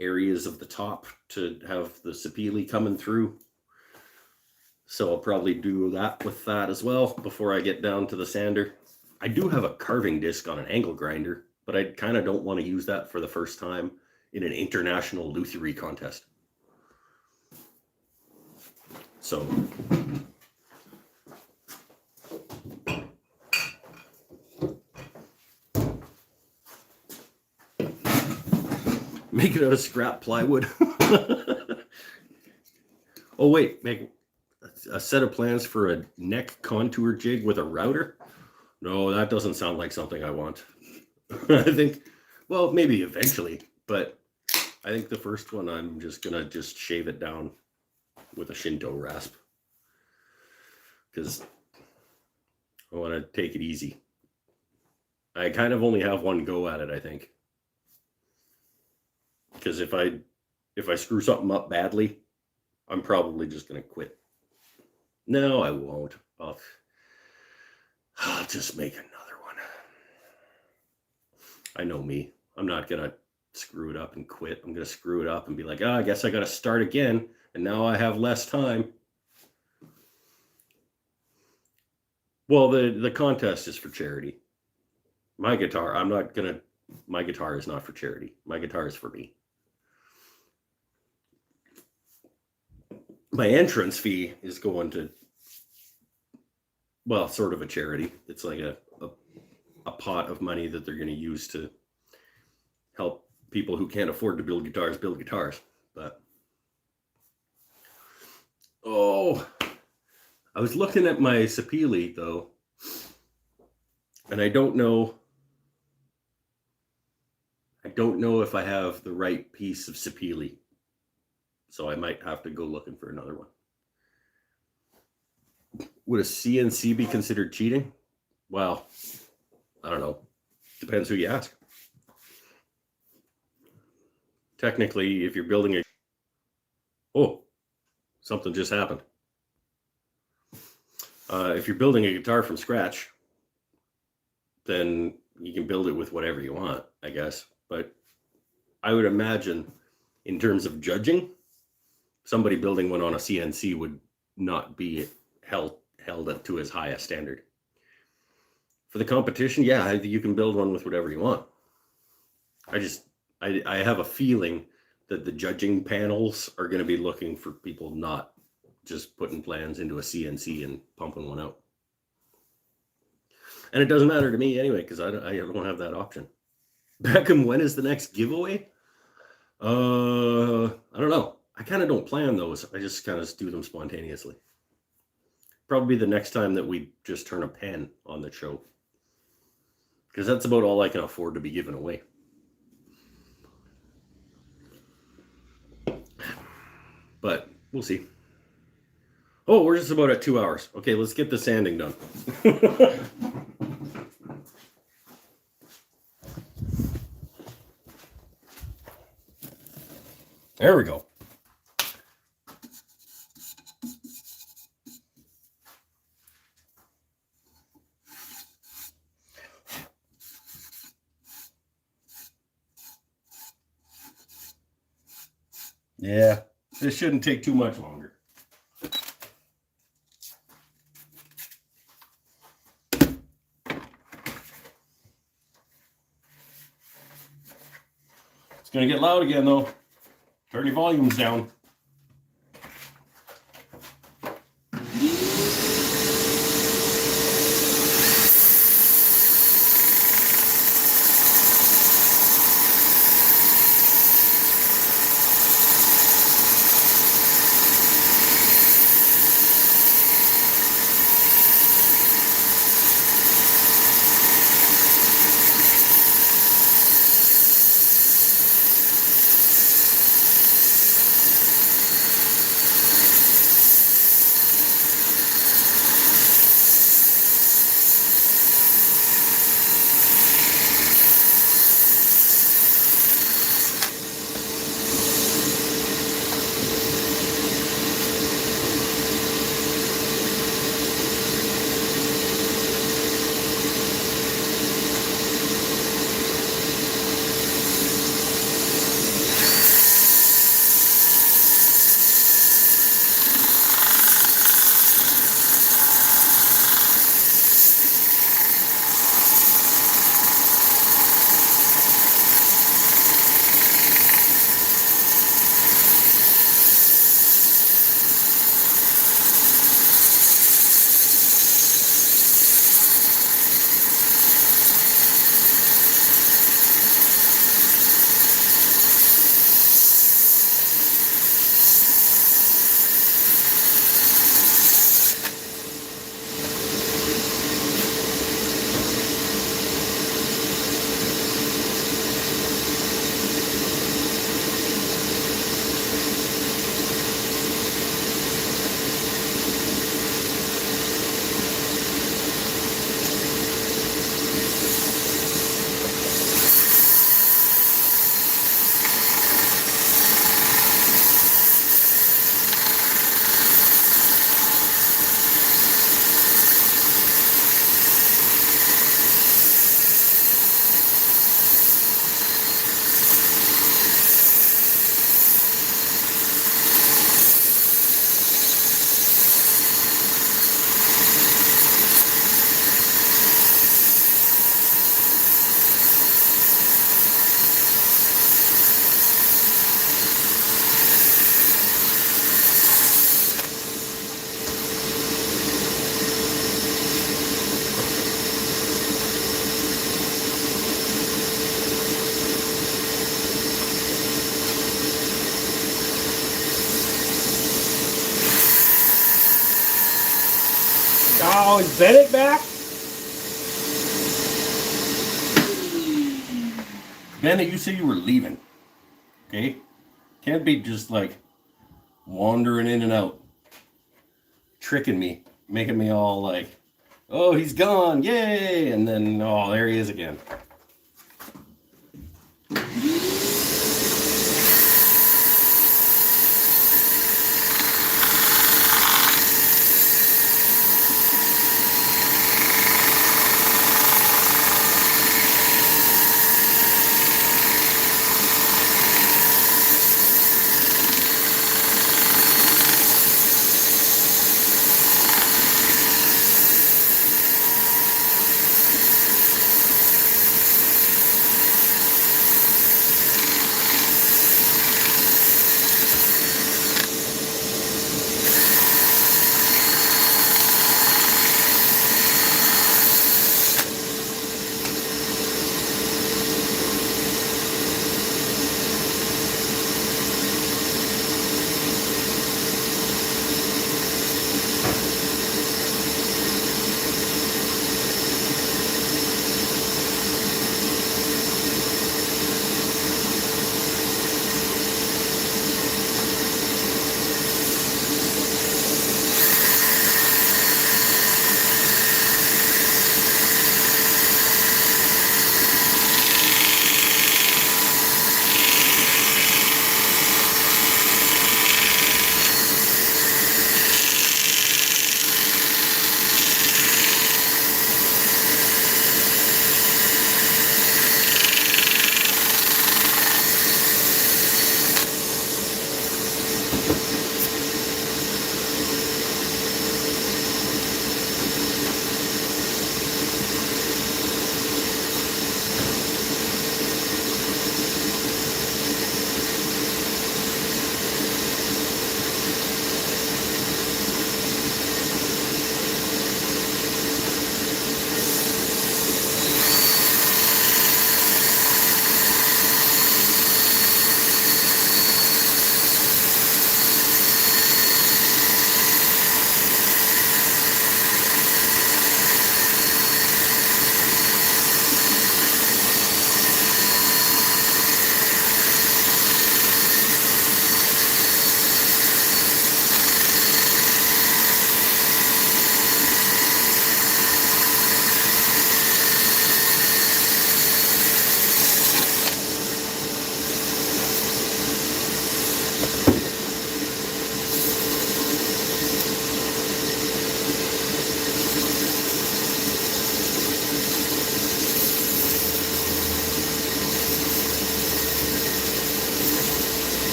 areas of the top to have the sapele coming through. So I'll probably do that with that as well before I get down to the sander. I do have a carving disc on an angle grinder, but I kind of don't want to use that for the first time in an international lutherie contest. So make it out of scrap plywood. Oh wait, make a set of plans for a neck contour jig with a router? No, that doesn't sound like something I want. I think, well, maybe eventually, but I think the first one I'm just gonna shave it down with a Shinto rasp, because I want to take it easy. I kind of only have one go at it, I think, because if I screw something up badly, I'm probably just gonna quit. No, I won't. I'll just make another one. I know me. I'm not gonna screw it up and quit. I'm gonna screw it up and be like, I guess I gotta start again, and now I have less time. Well, the contest is for charity. My guitar is not for charity. My guitar is for me. My entrance fee is going to, well, sort of a charity. It's like a pot of money that they're going to use to help people who can't afford to build guitars. But I was looking at my sapele though, and I don't know if I have the right piece of sapele, so I might have to go looking for another one. Would a CNC be considered cheating? Well, I don't know. Depends who you ask. Technically, if you're building something just happened. If you're building a guitar from scratch, then you can build it with whatever you want, I guess. But I would imagine, in terms of judging, somebody building one on a CNC would not be held up to as high a standard. For the competition, yeah, you can build one with whatever you want. I have a feeling that the judging panels are going to be looking for people not just putting plans into a CNC and pumping one out. And it doesn't matter to me anyway, because I don't have that option. Beckham, when is the next giveaway? I don't know. I kind of don't plan those. I just kind of do them spontaneously. Probably the next time that we just turn a pen on the show, because that's about all I can afford to be giving away. but we'll see. Oh, we're just about at 2 hours. Okay, let's get the sanding done. There we go. Yeah, this shouldn't take too much longer. It's going to get loud again, though. Turn your volumes down. Oh, is Bennett back? Bennett, you said you were leaving. Okay? Can't be just like wandering in and out. Tricking me. Making me all like, oh, he's gone. Yay! And then, oh, there he is again.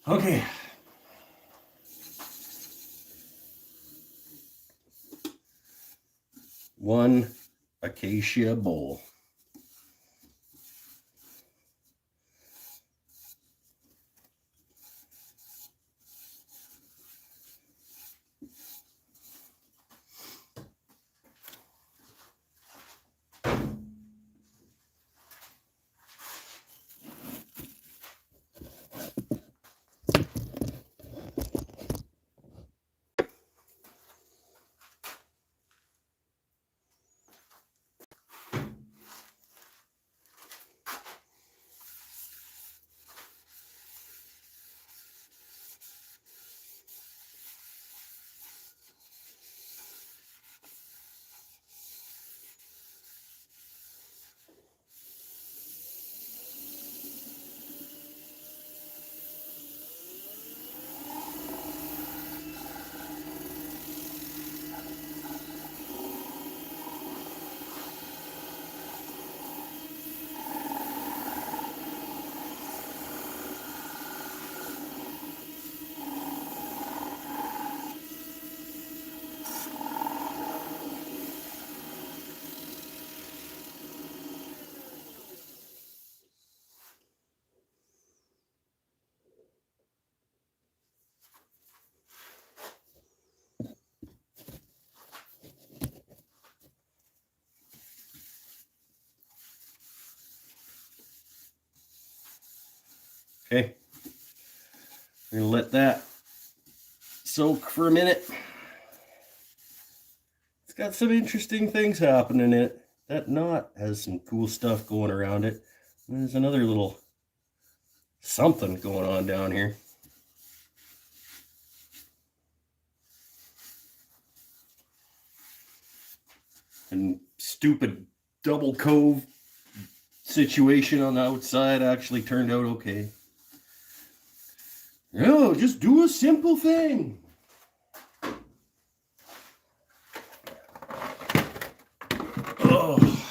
Okay. One Acacia bowl. Okay. We're going to let that soak for a minute. It's got some interesting things happening in it. That knot has some cool stuff going around it. And there's another little something going on down here. And stupid double cove situation on the outside actually turned out okay. No, just do a simple thing. Oh.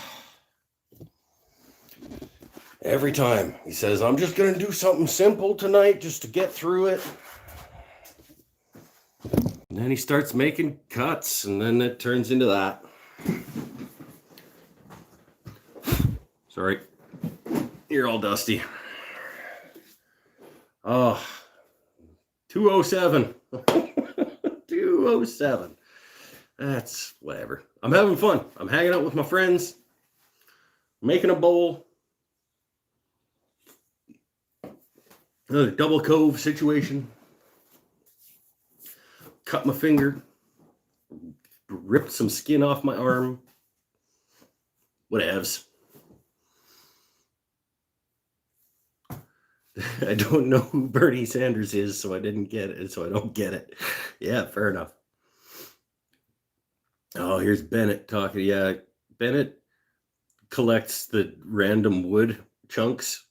Every time he says, I'm just going to do something simple tonight just to get through it. And then he starts making cuts, and then it turns into that. Sorry. You're all dusty. Oh, 207. 207. That's whatever. I'm having fun. I'm hanging out with my friends, making a bowl. Another double cove situation. Cut my finger. Ripped some skin off my arm. Whatevs. I don't know who Bernie Sanders is, so I didn't get it, so I don't get it. Yeah, fair enough. Oh, here's Bennett talking. Yeah, Bennett collects the random wood chunks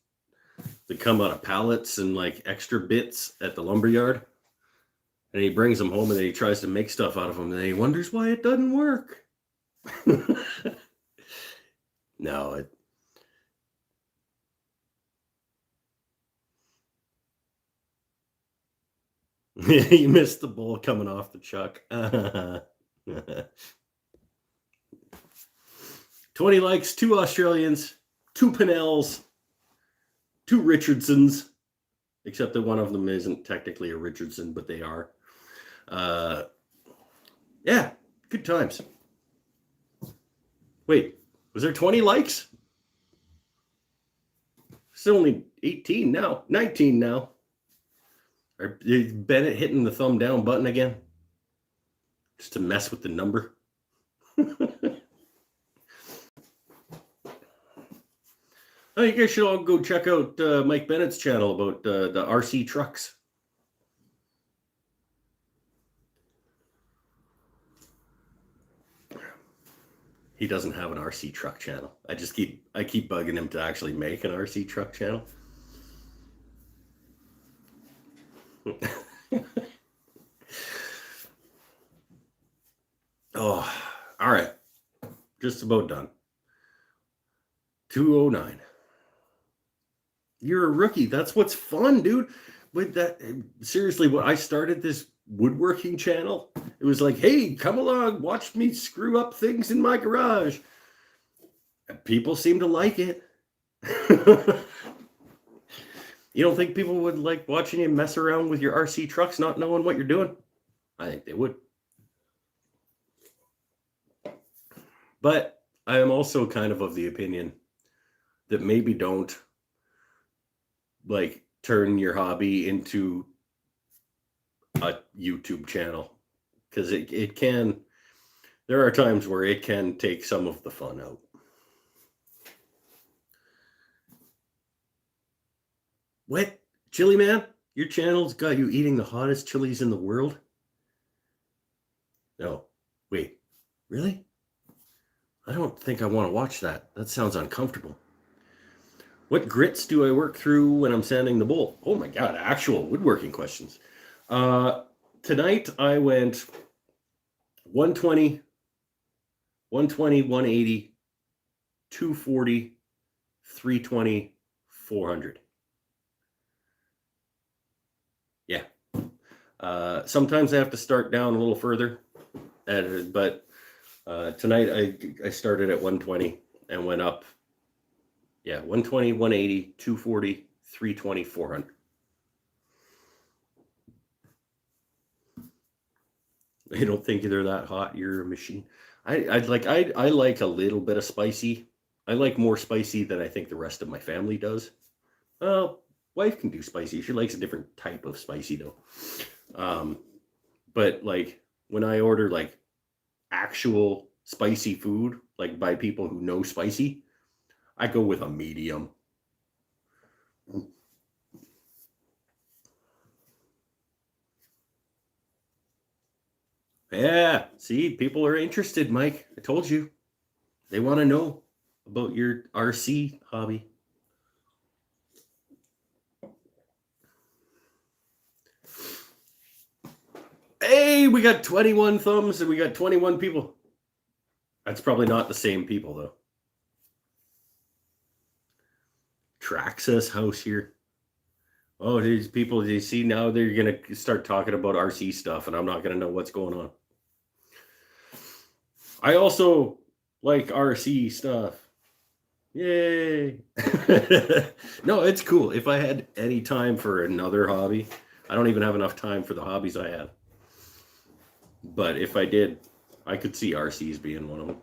that come out of pallets and like extra bits at the lumberyard. And he brings them home and then he tries to make stuff out of them. And he wonders why it doesn't work. No, you missed the bowl coming off the chuck. 20 likes, 2 Australians, 2 Pinnells, 2 Richardsons, except that one of them isn't technically a Richardson, but they are. Yeah, good times. Wait, was there 20 likes? It's only 18 now, 19 now. Is Bennett hitting the thumb down button again? Just to mess with the number? Oh, you guys should all go check out Mike Bennett's channel about the RC trucks. He doesn't have an RC truck channel. I keep bugging him to actually make an RC truck channel. Oh, all right. Just about done. 209. You're a rookie. That's what's fun, dude. with that, seriously, when I started this woodworking channel, it was like, hey, come along, watch me screw up things in my garage. And people seem to like it. You don't think people would like watching you mess around with your RC trucks, not knowing what you're doing? I think they would. But I am also kind of the opinion that maybe don't like turn your hobby into a YouTube channel, because it can, there are times where it can take some of the fun out. What? Chili Man? Your channel's got you eating the hottest chilies in the world? No. Wait. Really? I don't think I want to watch that. That sounds uncomfortable. What grits do I work through when I'm sanding the bowl? Oh my God, actual woodworking questions. Tonight I went 120, 120, 180, 240, 320, 400. Yeah. Sometimes I have to start down a little further, but tonight I started at 120 and went up. Yeah, 120, 180, 240, 320, 400. I don't think they're that hot. You're a machine. I like a little bit of spicy. I like more spicy than I think the rest of my family does. Well, wife can do spicy. She likes a different type of spicy though. But like when I order like actual spicy food, like by people who know spicy, I go with a medium. Yeah, see, people are interested, Mike. I told you. They want to know about your RC hobby. Hey, we got 21 thumbs and we got 21 people. That's probably not the same people, though. Traxxas house here. Oh, these people, you see, now they're going to start talking about RC stuff, and I'm not going to know what's going on. I also like RC stuff. Yay. No, it's cool. If I had any time for another hobby, I don't even have enough time for the hobbies I have. But if I did, I could see RCs being one of them.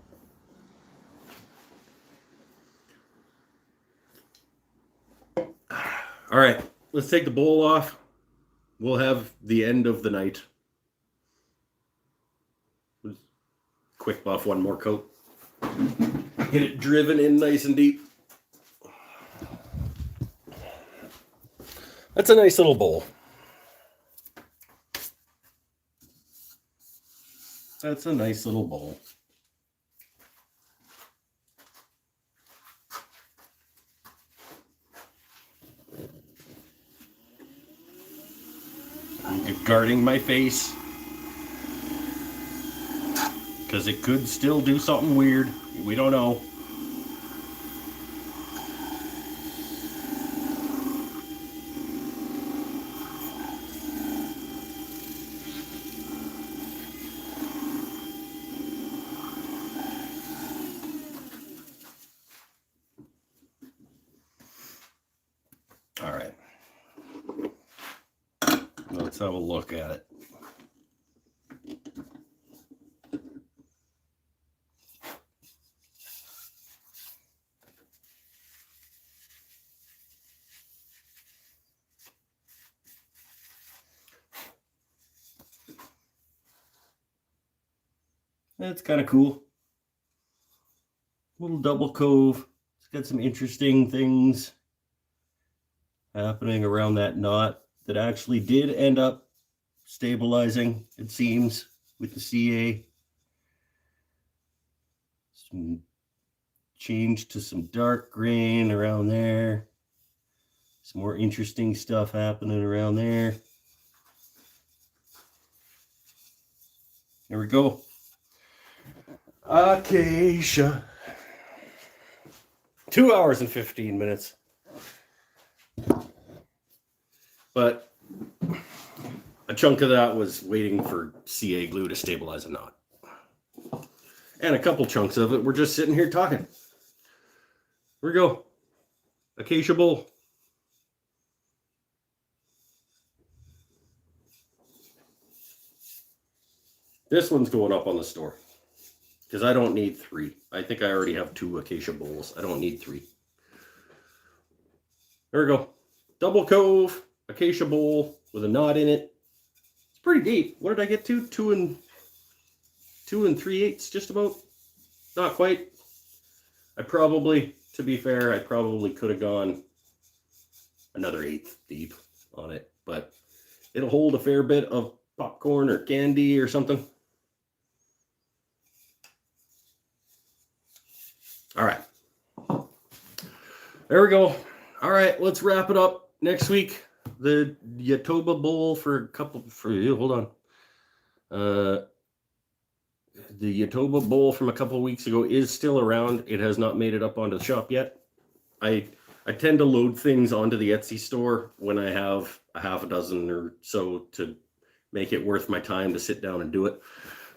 All right, let's take the bowl off. We'll have the end of the night. Quick buff, one more coat. Get it driven in nice and deep. That's a nice little bowl. That's a nice little bowl. I'm guarding my face because it could still do something weird. We don't know. All right. Let's have a look at it. That's kind of cool. Little double cove. It's got some interesting things happening around that knot that actually did end up stabilizing, it seems, with the CA. Some change to some dark grain around there. Some more interesting stuff happening around there. There we go. Acacia. 2 hours and 15 minutes. But chunk of that was waiting for CA glue to stabilize a knot. And a couple chunks of it were just sitting here talking. Here we go. Acacia bowl. This one's going up on the store because I don't need 3. I think I already have 2 Acacia bowls. I don't need 3. There we go. Double cove Acacia bowl with a knot in it. It's pretty deep. What did I get to? 2 3/8, just about. Not quite. To be fair, I probably could have gone another 1/8 deep on it, but it'll hold a fair bit of popcorn or candy or something. All right. There we go. All right, let's wrap it up. Next week, the Yatoba bowl hold on. The Yatoba bowl from a couple of weeks ago is still around. It has not made it up onto the shop yet. I tend to load things onto the Etsy store when I have a half a dozen or so to make it worth my time to sit down and do it.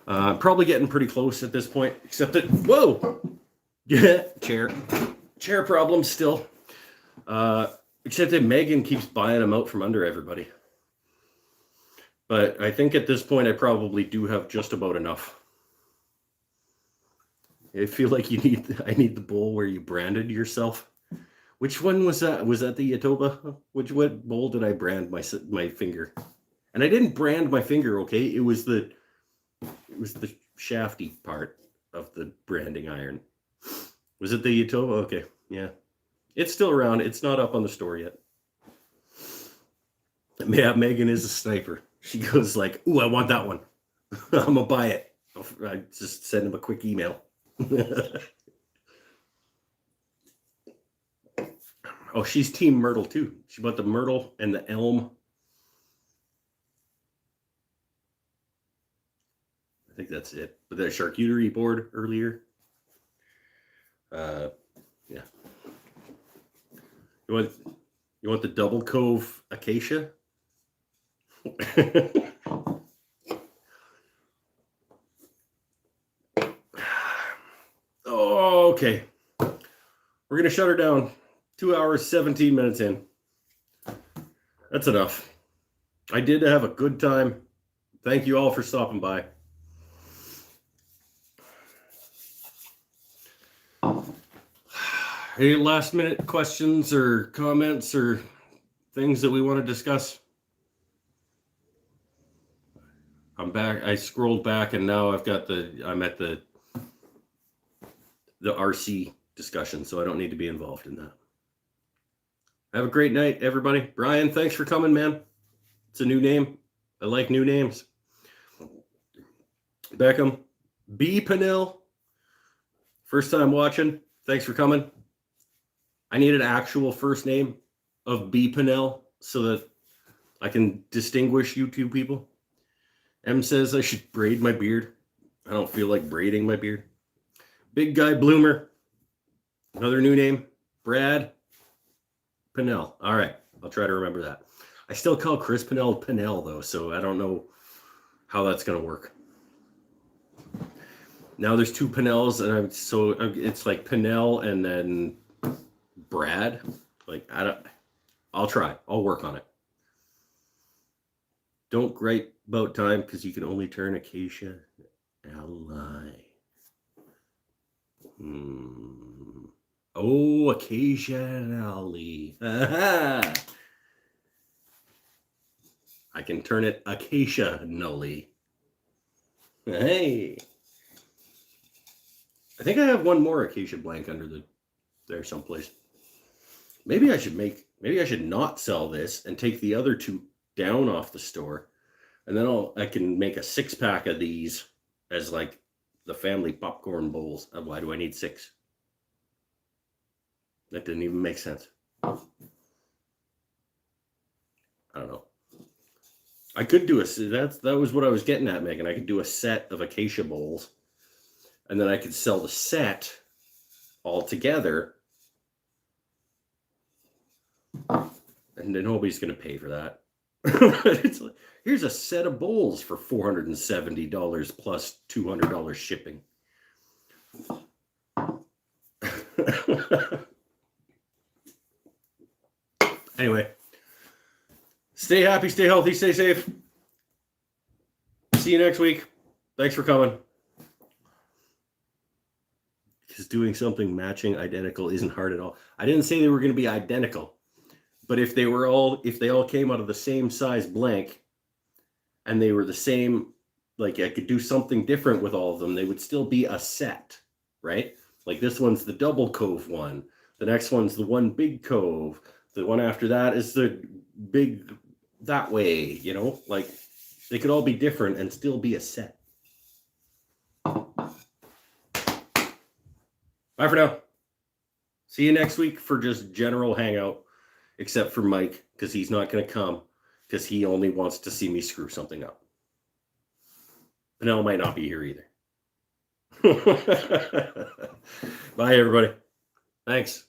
I'm probably getting pretty close at this point, except that, whoa! Yeah, chair problems still. Except that Megan keeps buying them out from under everybody. But I think at this point I probably do have just about enough. I feel like I need the bowl where you branded yourself. Which one was that? Was that the Yatoba? What bowl did I brand my finger? And I didn't brand my finger, okay? It was the shafty part of the branding iron. Was it the Yatoba? Okay, yeah. It's still around. It's not up on the store yet. Yeah, Megan is a sniper. She goes like, ooh, I want that one. I'm going to buy it. I just send him a quick email. Oh, she's Team Myrtle too. She bought the Myrtle and the Elm. I think that's it. But that charcuterie board earlier. Yeah. You want the double cove Acacia? Oh, okay. We're going to shut her down. 2 hours, 17 minutes in. That's enough. I did have a good time. Thank you all for stopping by. Any last minute questions or comments or things that we want to discuss? I'm back. I scrolled back and now I'm at the RC discussion, so I don't need to be involved in that. Have a great night, everybody. Brian, thanks for coming, man. It's a new name. I like new names. Beckham, B. Pinnell, first time watching. Thanks for coming. I need an actual first name of B. Pinnell so that I can distinguish you two people. M says I should braid my beard. I don't feel like braiding my beard. Big Guy Bloomer. Another new name. Brad Pinnell. All right. I'll try to remember that. I still call Chris Pinnell Pinnell, though, so I don't know how that's going to work. Now there's 2 Pinnells, and it's like Pinnell and then Brad. Like, I'll try. I'll work on it. Don't gripe about time because you can only turn Acacia ally. Oh, occasionally. I can turn it occasionally. Hey. I think I have one more Acacia blank under there someplace. Maybe I should not sell this and take the other 2 down off the store. And then I can make a 6-pack of these as like the family popcorn bowls. Why do I need 6? That didn't even make sense. I don't know. I could do that was what I was getting at, Megan. I could do a set of Acacia bowls, and then I could sell the set all together, and then nobody's going to pay for that. It's like, here's a set of bowls for $470 plus $200 shipping. Anyway, stay happy, stay healthy, stay safe. See you next week. Thanks for coming. Because doing something matching identical isn't hard at all. I didn't say they were going to be identical, but if they all came out of the same size blank and they were the same, like I could do something different with all of them, they would still be a set, right? Like this one's the double cove one. The next one's the one big cove. The one after that is the big that way, you know? Like they could all be different and still be a set. Bye for now. See you next week for just general hangout, except for Mike, because he's not going to come, because he only wants to see me screw something up. Vanilla might not be here either. Bye, everybody. Thanks.